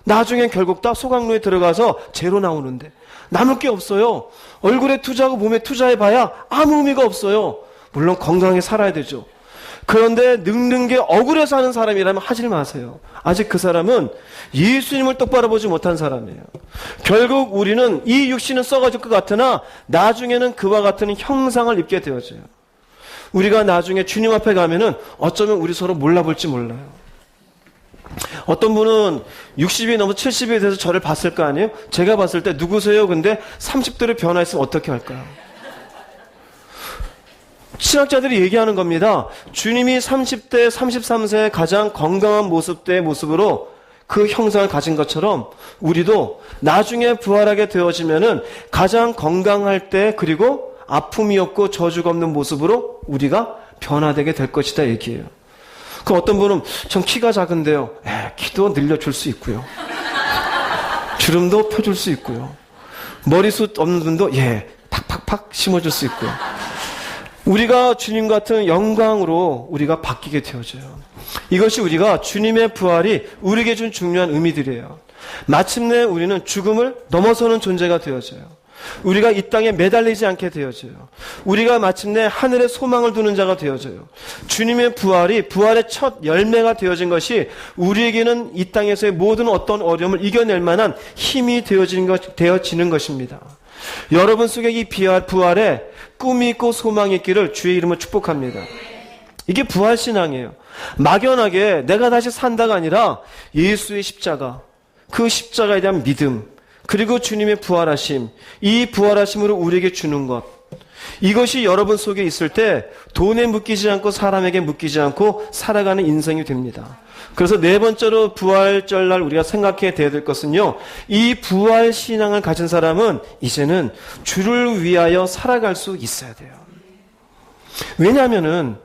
나중엔 결국 다 소각로에 들어가서 제로 나오는데 남을 게 없어요. 얼굴에 투자하고 몸에 투자해봐야 아무 의미가 없어요. 물론 건강하게 살아야 되죠. 그런데 늙는 게 억울해서 하는 사람이라면 하지 마세요. 아직 그 사람은 예수님을 똑바로 보지 못한 사람이에요. 결국 우리는 이 육신은 썩어질 것 같으나 나중에는 그와 같은 형상을 입게 되어져요. 우리가 나중에 주님 앞에 가면은 어쩌면 우리 서로 몰라볼지 몰라요. 어떤 분은 60이 넘어 70이 돼서 저를 봤을 거 아니에요? 제가 봤을 때 누구세요? 근데 30대로 변화했으면 어떻게 할까요? 신학자들이 얘기하는 겁니다. 주님이 30대, 33세의 가장 건강한 모습대의 모습으로 그 형상을 가진 것처럼 우리도 나중에 부활하게 되어지면은 가장 건강할 때 그리고 아픔이 없고 저주가 없는 모습으로 우리가 변화되게 될 것이다 얘기해요. 그 어떤 분은 전 키가 작은데요. 키도 늘려줄 수 있고요. 주름도 펴줄 수 있고요. 머리숱 없는 분도 팍팍팍 심어줄 수 있고요. 우리가 주님 같은 영광으로 우리가 바뀌게 되어져요. 이것이 우리가 주님의 부활이 우리에게 준 중요한 의미들이에요. 마침내 우리는 죽음을 넘어서는 존재가 되어져요. 우리가 이 땅에 매달리지 않게 되어져요. 우리가 마침내 하늘에 소망을 두는 자가 되어져요. 주님의 부활이 부활의 첫 열매가 되어진 것이 우리에게는 이 땅에서의 모든 어떤 어려움을 이겨낼 만한 힘이 되어지는 것입니다. 여러분 속에 이 부활에 꿈이 있고 소망이 있기를 주의 이름으로 축복합니다. 이게 부활신앙이에요. 막연하게 내가 다시 산다가 아니라 예수의 십자가, 그 십자가에 대한 믿음, 그리고 주님의 부활하심, 이 부활하심으로 우리에게 주는 것, 이것이 여러분 속에 있을 때 돈에 묶이지 않고 사람에게 묶이지 않고 살아가는 인생이 됩니다. 그래서 네 번째로 부활절날 우리가 생각해야 될 것은요, 이 부활신앙을 가진 사람은 이제는 주를 위하여 살아갈 수 있어야 돼요. 왜냐하면은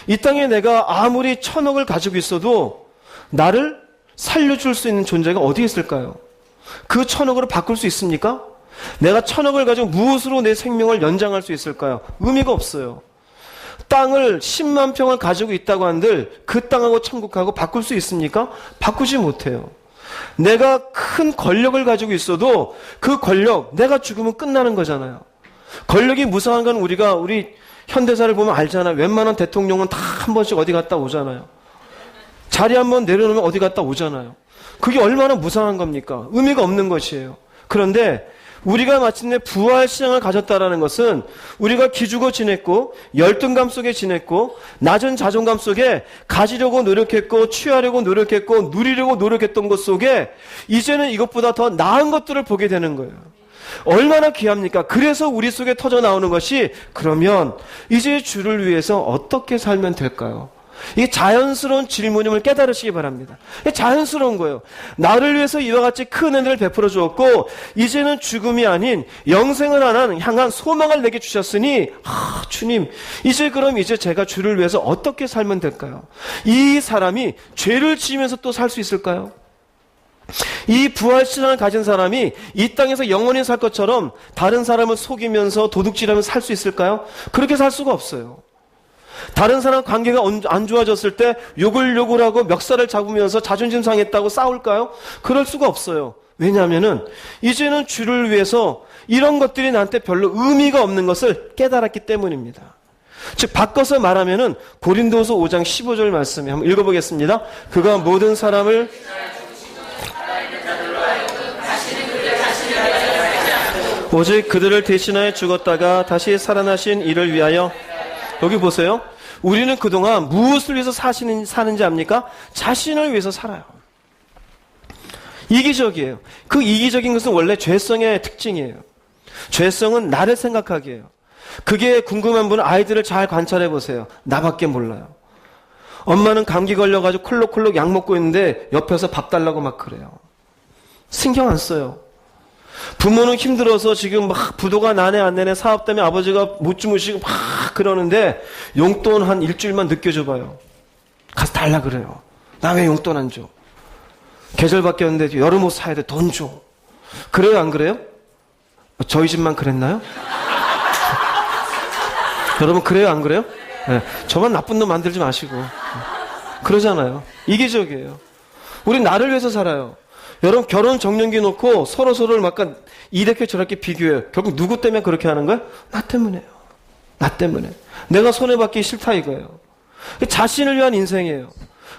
이 땅에 내가 아무리 1000억을 가지고 있어도 나를 살려줄 수 있는 존재가 어디 있을까요? 그 1000억으로 바꿀 수 있습니까? 내가 1000억을 가지고 무엇으로 내 생명을 연장할 수 있을까요? 의미가 없어요. 땅을 10만 평을 가지고 있다고 한들 그 땅하고 천국하고 바꿀 수 있습니까? 바꾸지 못해요. 내가 큰 권력을 가지고 있어도 그 권력, 내가 죽으면 끝나는 거잖아요. 권력이 무상한 건 우리 현대사를 보면 알잖아요. 웬만한 대통령은 다 한 번씩 어디 갔다 오잖아요. 자리 한번 내려놓으면 어디 갔다 오잖아요. 그게 얼마나 무상한 겁니까? 의미가 없는 것이에요. 그런데 우리가 마침내 부활신앙을 가졌다라는 것은 우리가 기죽어 지냈고 열등감 속에 지냈고 낮은 자존감 속에 가지려고 노력했고 취하려고 노력했고 누리려고 노력했던 것 속에 이제는 이것보다 더 나은 것들을 보게 되는 거예요. 얼마나 귀합니까? 그래서 우리 속에 터져 나오는 것이 그러면 이제 주를 위해서 어떻게 살면 될까요? 이게 자연스러운 질문임을 깨달으시기 바랍니다. 이게 자연스러운 거예요. 나를 위해서 이와 같이 큰 은혜를 베풀어 주었고 이제는 죽음이 아닌 영생을 향한 소망을 내게 주셨으니 주님 이제 제가 주를 위해서 어떻게 살면 될까요? 이 사람이 죄를 지으면서 또 살 수 있을까요? 이 부활신앙을 가진 사람이 이 땅에서 영원히 살 것처럼 다른 사람을 속이면서 도둑질하면서 살 수 있을까요? 그렇게 살 수가 없어요. 다른 사람 관계가 안 좋아졌을 때 욕을 하고 멱살을 잡으면서 자존심 상했다고 싸울까요? 그럴 수가 없어요. 왜냐하면은 이제는 주를 위해서 이런 것들이 나한테 별로 의미가 없는 것을 깨달았기 때문입니다. 즉 바꿔서 말하면은 고린도서 5장 15절 말씀에 한번 읽어보겠습니다. 그가 모든 사람을 오직 그들을 대신하여 죽었다가 다시 살아나신 이를 위하여. 여기 보세요. 우리는 그동안 무엇을 위해서 사는지 압니까? 자신을 위해서 살아요. 이기적이에요. 그 이기적인 것은 원래 죄성의 특징이에요. 죄성은 나를 생각하기예요. 그게 궁금한 분은 아이들을 잘 관찰해 보세요. 나밖에 몰라요. 엄마는 감기 걸려가지고 콜록콜록 약 먹고 있는데 옆에서 밥 달라고 막 그래요. 신경 안 써요. 부모는 힘들어서 지금 막 부도가 나네 안 내네 사업 때문에 아버지가 못 주무시고 막 그러는데 용돈 한 일주일만 늦게 줘봐요. 가서 달라 그래요. 나 왜 용돈 안 줘? 계절 바뀌었는데 여름 옷 사야 돼. 돈 줘. 그래요 안 그래요? 저희 집만 그랬나요? 여러분 그래요 안 그래요? 예, 저만 나쁜 놈 만들지 마시고. 그러잖아요. 이기적이에요. 우리 나를 위해서 살아요. 여러분 결혼 정년기 놓고 서로를 막 이렇게 저렇게 비교해요. 결국 누구 때문에 그렇게 하는 거예요? 나 때문에요. 나 때문에. 내가 손해받기 싫다 이거예요. 자신을 위한 인생이에요.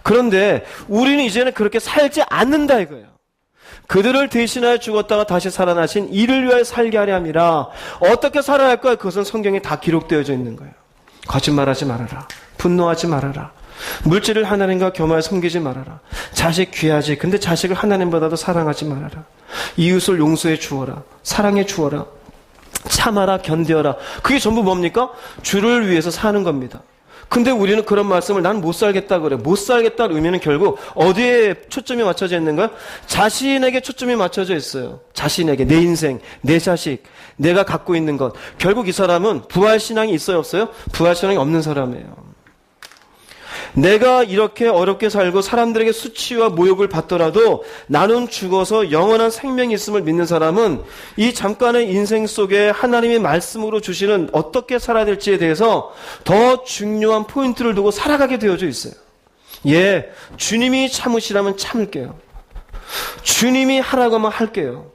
그런데 우리는 이제는 그렇게 살지 않는다 이거예요. 그들을 대신하여 죽었다가 다시 살아나신 이를 위하여 살게 하려 함이라. 어떻게 살아야 할까요? 그것은 성경에 다 기록되어져 있는 거예요. 거짓말하지 말아라. 분노하지 말아라. 물질을 하나님과 겸하여 섬기지 말아라. 자식 귀하지. 근데 자식을 하나님보다도 사랑하지 말아라. 이웃을 용서해 주어라. 사랑해 주어라. 참아라. 견뎌라. 그게 전부 뭡니까? 주를 위해서 사는 겁니다. 근데 우리는 그런 말씀을 난 못 살겠다 그래. 못 살겠다는 의미는 결국 어디에 초점이 맞춰져 있는가요? 자신에게 초점이 맞춰져 있어요. 자신에게. 내 인생, 내 자식, 내가 갖고 있는 것. 결국 이 사람은 부활신앙이 있어요 없어요? 부활신앙이 없는 사람이에요. 내가 이렇게 어렵게 살고 사람들에게 수치와 모욕을 받더라도 나는 죽어서 영원한 생명이 있음을 믿는 사람은 이 잠깐의 인생 속에 하나님의 말씀으로 주시는 어떻게 살아야 될지에 대해서 더 중요한 포인트를 두고 살아가게 되어져 있어요. 예, 주님이 참으시라면 참을게요. 주님이 하라고 하면 할게요.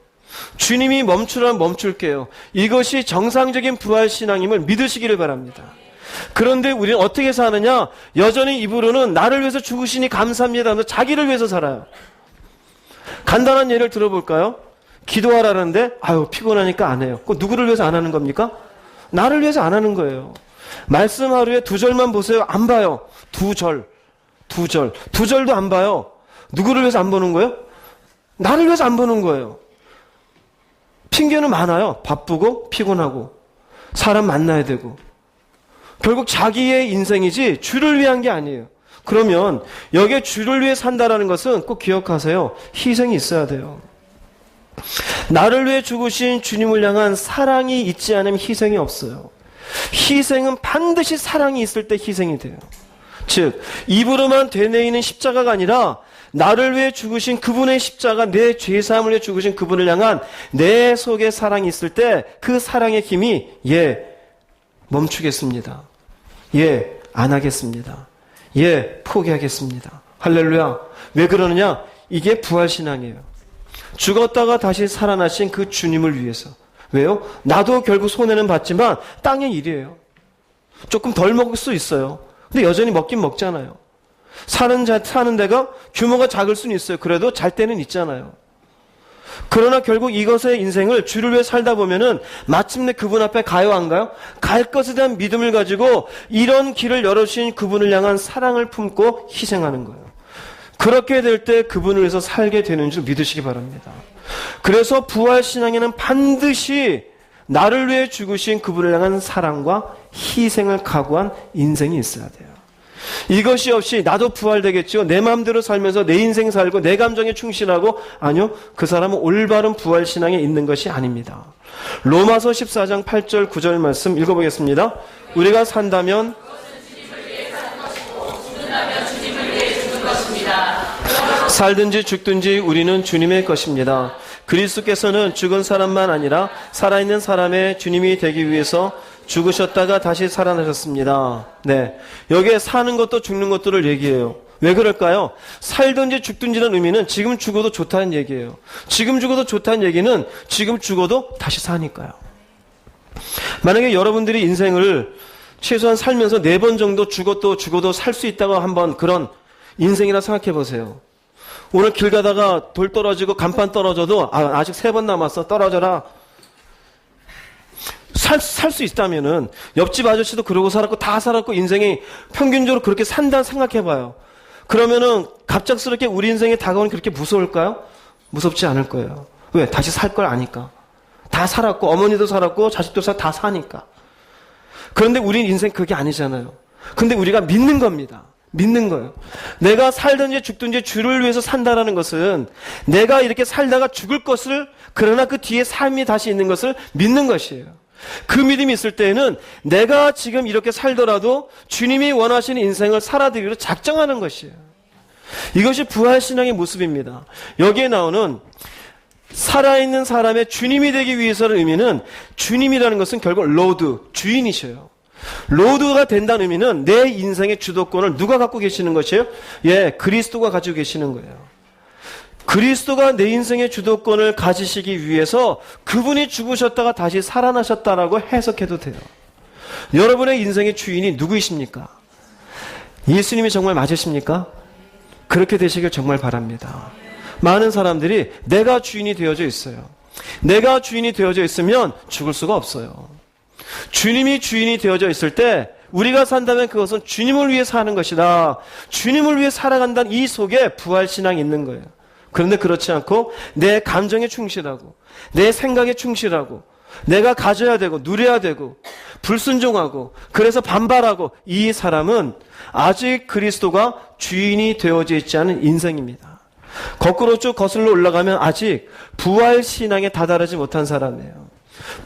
주님이 멈추라면 멈출게요. 이것이 정상적인 부활신앙임을 믿으시기를 바랍니다. 그런데 우리는 어떻게 사느냐? 여전히 입으로는 나를 위해서 죽으시니 감사합니다 하면서 자기를 위해서 살아요. 간단한 예를 들어볼까요? 기도하라는데 아유 피곤하니까 안 해요. 그거 누구를 위해서 안 하는 겁니까? 나를 위해서 안 하는 거예요. 말씀 하루에 2절만 보세요. 안 봐요. 2절도 안 봐요. 누구를 위해서 안 보는 거예요? 나를 위해서 안 보는 거예요. 핑계는 많아요. 바쁘고 피곤하고 사람 만나야 되고. 결국 자기의 인생이지 주를 위한 게 아니에요. 그러면 여기에 주를 위해 산다라는 것은 꼭 기억하세요. 희생이 있어야 돼요. 나를 위해 죽으신 주님을 향한 사랑이 있지 않으면 희생이 없어요. 희생은 반드시 사랑이 있을 때 희생이 돼요. 즉 입으로만 되뇌이는 십자가가 아니라 나를 위해 죽으신 그분의 십자가, 내 죄사함을 위해 죽으신 그분을 향한 내 속에 사랑이 있을 때 그 사랑의 힘이 멈추겠습니다. 안 하겠습니다. 포기하겠습니다. 할렐루야. 왜 그러느냐? 이게 부활신앙이에요. 죽었다가 다시 살아나신 그 주님을 위해서. 왜요? 나도 결국 손해는 받지만 땅의 일이에요. 조금 덜 먹을 수 있어요. 근데 여전히 먹긴 먹잖아요. 사는 데가 규모가 작을 수는 있어요. 그래도 잘 때는 있잖아요. 그러나 결국 이것의 인생을 주를 위해 살다 보면은 마침내 그분 앞에 가요 안 가요? 갈 것에 대한 믿음을 가지고 이런 길을 열어주신 그분을 향한 사랑을 품고 희생하는 거예요. 그렇게 될 때 그분을 위해서 살게 되는 줄 믿으시기 바랍니다. 그래서 부활신앙에는 반드시 나를 위해 죽으신 그분을 향한 사랑과 희생을 각오한 인생이 있어야 돼요. 이것이 없이 나도 부활되겠죠. 내 마음대로 살면서 내 인생 살고 내 감정에 충실하고 아니요. 그 사람은 올바른 부활신앙에 있는 것이 아닙니다. 로마서 14장 8절 9절 말씀 읽어보겠습니다. 우리가 산다면 살든지 죽든지 우리는 주님의 것입니다. 그리스도께서는 죽은 사람만 아니라 살아있는 사람의 주님이 되기 위해서 죽으셨다가 다시 살아나셨습니다. 네, 여기에 사는 것도 죽는 것들을 얘기해요. 왜 그럴까요? 살든지 죽든지라는 의미는 지금 죽어도 좋다는 얘기예요. 지금 죽어도 좋다는 얘기는 지금 죽어도 다시 사니까요. 만약에 여러분들이 인생을 최소한 살면서 4번 정도 죽어도 살 수 있다고 한번 그런 인생이라 생각해 보세요. 오늘 길 가다가 돌 떨어지고 간판 떨어져도 아직 3번 남았어. 떨어져라. 살 수 있다면은 옆집 아저씨도 그러고 살았고 다 살았고 인생이 평균적으로 그렇게 산다 생각해봐요. 그러면은 갑작스럽게 우리 인생에 다가오는 그렇게 무서울까요? 무섭지 않을 거예요. 왜? 다시 살 걸 아니까. 다 살았고 어머니도 살았고 자식도 다 사니까. 그런데 우리 인생 그게 아니잖아요. 근데 우리가 믿는 겁니다. 믿는 거예요. 내가 살든지 죽든지 주를 위해서 산다라는 것은 내가 이렇게 살다가 죽을 것을 그러나 그 뒤에 삶이 다시 있는 것을 믿는 것이에요. 그 믿음이 있을 때에는 내가 지금 이렇게 살더라도 주님이 원하시는 인생을 살아드리기로 작정하는 것이에요. 이것이 부활신앙의 모습입니다. 여기에 나오는 살아있는 사람의 주님이 되기 위해서의 의미는 주님이라는 것은 결국 로드, 주인이셔요. 로드가 된다는 의미는 내 인생의 주도권을 누가 갖고 계시는 것이에요? 예, 그리스도가 가지고 계시는 거예요. 그리스도가 내 인생의 주도권을 가지시기 위해서 그분이 죽으셨다가 다시 살아나셨다라고 해석해도 돼요. 여러분의 인생의 주인이 누구이십니까? 예수님이 정말 맞으십니까? 그렇게 되시길 정말 바랍니다. 많은 사람들이 내가 주인이 되어져 있어요. 내가 주인이 되어져 있으면 죽을 수가 없어요. 주님이 주인이 되어져 있을 때 우리가 산다면 그것은 주님을 위해 사는 것이다. 주님을 위해 살아간다는 이 속에 부활신앙이 있는 거예요. 그런데 그렇지 않고 내 감정에 충실하고 내 생각에 충실하고 내가 가져야 되고 누려야 되고 불순종하고 그래서 반발하고 이 사람은 아직 그리스도가 주인이 되어져 있지 않은 인생입니다. 거꾸로 쭉 거슬러 올라가면 아직 부활신앙에 다다르지 못한 사람이에요.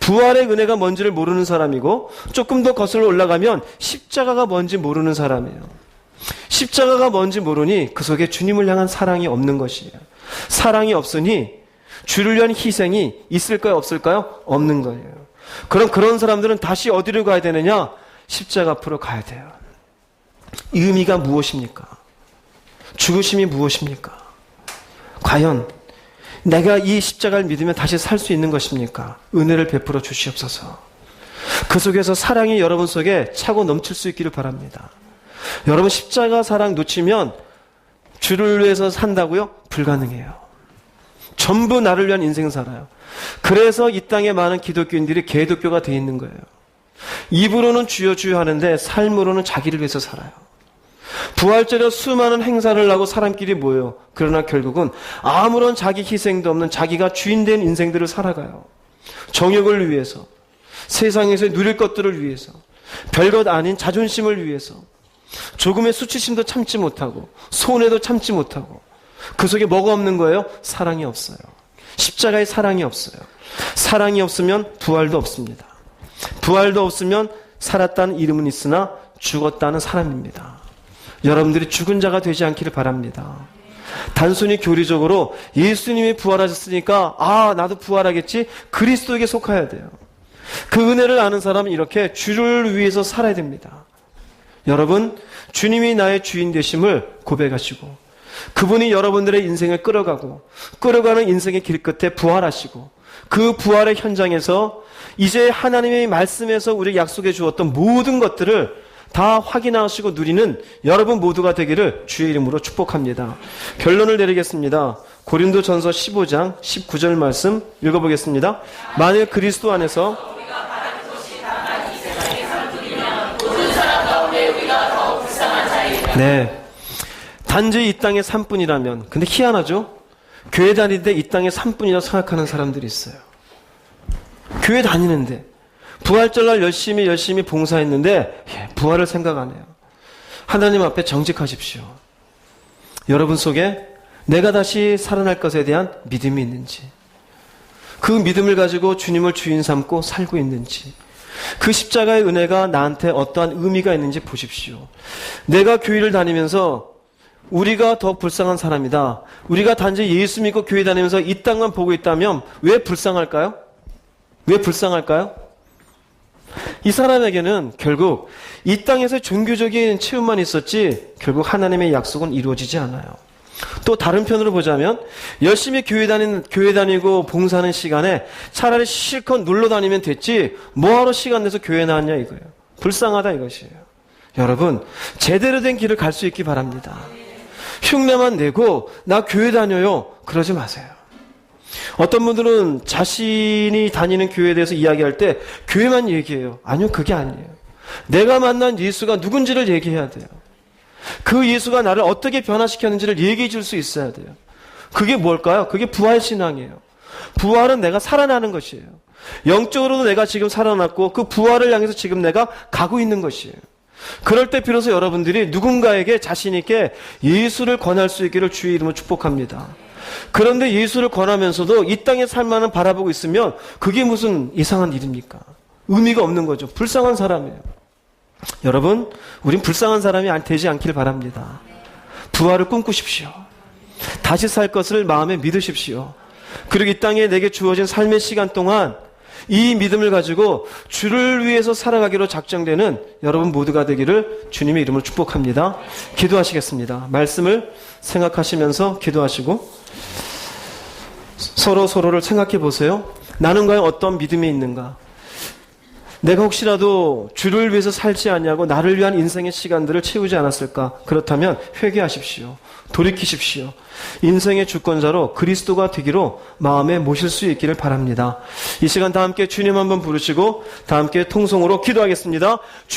부활의 은혜가 뭔지를 모르는 사람이고 조금 더 거슬러 올라가면 십자가가 뭔지 모르는 사람이에요. 십자가가 뭔지 모르니 그 속에 주님을 향한 사랑이 없는 것이에요. 사랑이 없으니 주를 위한 희생이 있을까요? 없을까요? 없는 거예요. 그럼 그런 사람들은 다시 어디로 가야 되느냐? 십자가 앞으로 가야 돼요. 의미가 무엇입니까? 죽으심이 무엇입니까? 과연 내가 이 십자가를 믿으면 다시 살 수 있는 것입니까? 은혜를 베풀어 주시옵소서. 그 속에서 사랑이 여러분 속에 차고 넘칠 수 있기를 바랍니다. 여러분 십자가 사랑 놓치면 주를 위해서 산다고요? 불가능해요. 전부 나를 위한 인생 살아요. 그래서 이 땅에 많은 기독교인들이 개독교가 돼 있는 거예요. 입으로는 주여 주여 하는데 삶으로는 자기를 위해서 살아요. 부활절에 수많은 행사를 하고 사람끼리 모여요. 그러나 결국은 아무런 자기 희생도 없는 자기가 주인 된 인생들을 살아가요. 정욕을 위해서, 세상에서 누릴 것들을 위해서, 별것 아닌 자존심을 위해서, 조금의 수치심도 참지 못하고 손해도 참지 못하고 그 속에 뭐가 없는 거예요? 사랑이 없어요. 십자가에 사랑이 없어요. 사랑이 없으면 부활도 없습니다. 부활도 없으면 살았다는 이름은 있으나 죽었다는 사람입니다. 여러분들이 죽은 자가 되지 않기를 바랍니다. 단순히 교리적으로 예수님이 부활하셨으니까 나도 부활하겠지, 그리스도에게 속해야 돼요. 그 은혜를 아는 사람은 이렇게 주를 위해서 살아야 됩니다. 여러분, 주님이 나의 주인 되심을 고백하시고 그분이 여러분들의 인생을 끌어가는 인생의 길 끝에 부활하시고 그 부활의 현장에서 이제 하나님의 말씀에서 우리에게 약속해 주었던 모든 것들을 다 확인하시고 누리는 여러분 모두가 되기를 주의 이름으로 축복합니다. 결론을 내리겠습니다. 고린도전서 15장 19절 말씀 읽어보겠습니다. 만일 그리스도 안에서 네, 단지 이 땅의 삶뿐이라면, 근데 희한하죠? 교회 다니는데 이 땅의 삶뿐이라고 생각하는 사람들이 있어요. 교회 다니는데 부활절날 열심히 봉사했는데 부활을 생각 안 해요. 하나님 앞에 정직하십시오. 여러분 속에 내가 다시 살아날 것에 대한 믿음이 있는지, 그 믿음을 가지고 주님을 주인 삼고 살고 있는지, 그 십자가의 은혜가 나한테 어떠한 의미가 있는지 보십시오. 내가 교회를 다니면서 우리가 더 불쌍한 사람이다, 우리가 단지 예수 믿고 교회 다니면서 이 땅만 보고 있다면 왜 불쌍할까요? 왜 불쌍할까요? 이 사람에게는 결국 이 땅에서 종교적인 체험만 있었지 결국 하나님의 약속은 이루어지지 않아요. 또 다른 편으로 보자면 열심히 교회 다니고 봉사하는 시간에 차라리 실컷 놀러 다니면 됐지 뭐하러 시간 내서 교회 나왔냐 이거예요. 불쌍하다 이것이에요. 여러분, 제대로 된 길을 갈 수 있기 바랍니다. 흉내만 내고 나 교회 다녀요 그러지 마세요. 어떤 분들은 자신이 다니는 교회에 대해서 이야기할 때 교회만 얘기해요. 아니요, 그게 아니에요. 내가 만난 예수가 누군지를 얘기해야 돼요. 그 예수가 나를 어떻게 변화시켰는지를 얘기해 줄 수 있어야 돼요. 그게 뭘까요? 그게 부활신앙이에요. 부활은 내가 살아나는 것이에요. 영적으로도 내가 지금 살아났고 그 부활을 향해서 지금 내가 가고 있는 것이에요. 그럴 때 비로소 여러분들이 누군가에게 자신 있게 예수를 권할 수 있기를 주의 이름으로 축복합니다. 그런데 예수를 권하면서도 이 땅의 삶만은 바라보고 있으면 그게 무슨 이상한 일입니까? 의미가 없는 거죠. 불쌍한 사람이에요. 여러분, 우린 불쌍한 사람이 되지 않길 바랍니다. 부활을 꿈꾸십시오. 다시 살 것을 마음에 믿으십시오. 그리고 이 땅에 내게 주어진 삶의 시간 동안 이 믿음을 가지고 주를 위해서 살아가기로 작정되는 여러분 모두가 되기를 주님의 이름으로 축복합니다. 기도하시겠습니다. 말씀을 생각하시면서 기도하시고 서로를 생각해 보세요. 나는 과연 어떤 믿음이 있는가? 내가 혹시라도 주를 위해서 살지 않냐고 나를 위한 인생의 시간들을 채우지 않았을까? 그렇다면 회개하십시오. 돌이키십시오. 인생의 주권자로 그리스도가 되기로 마음에 모실 수 있기를 바랍니다. 이 시간 다 함께 주님 한번 부르시고 다 함께 통성으로 기도하겠습니다.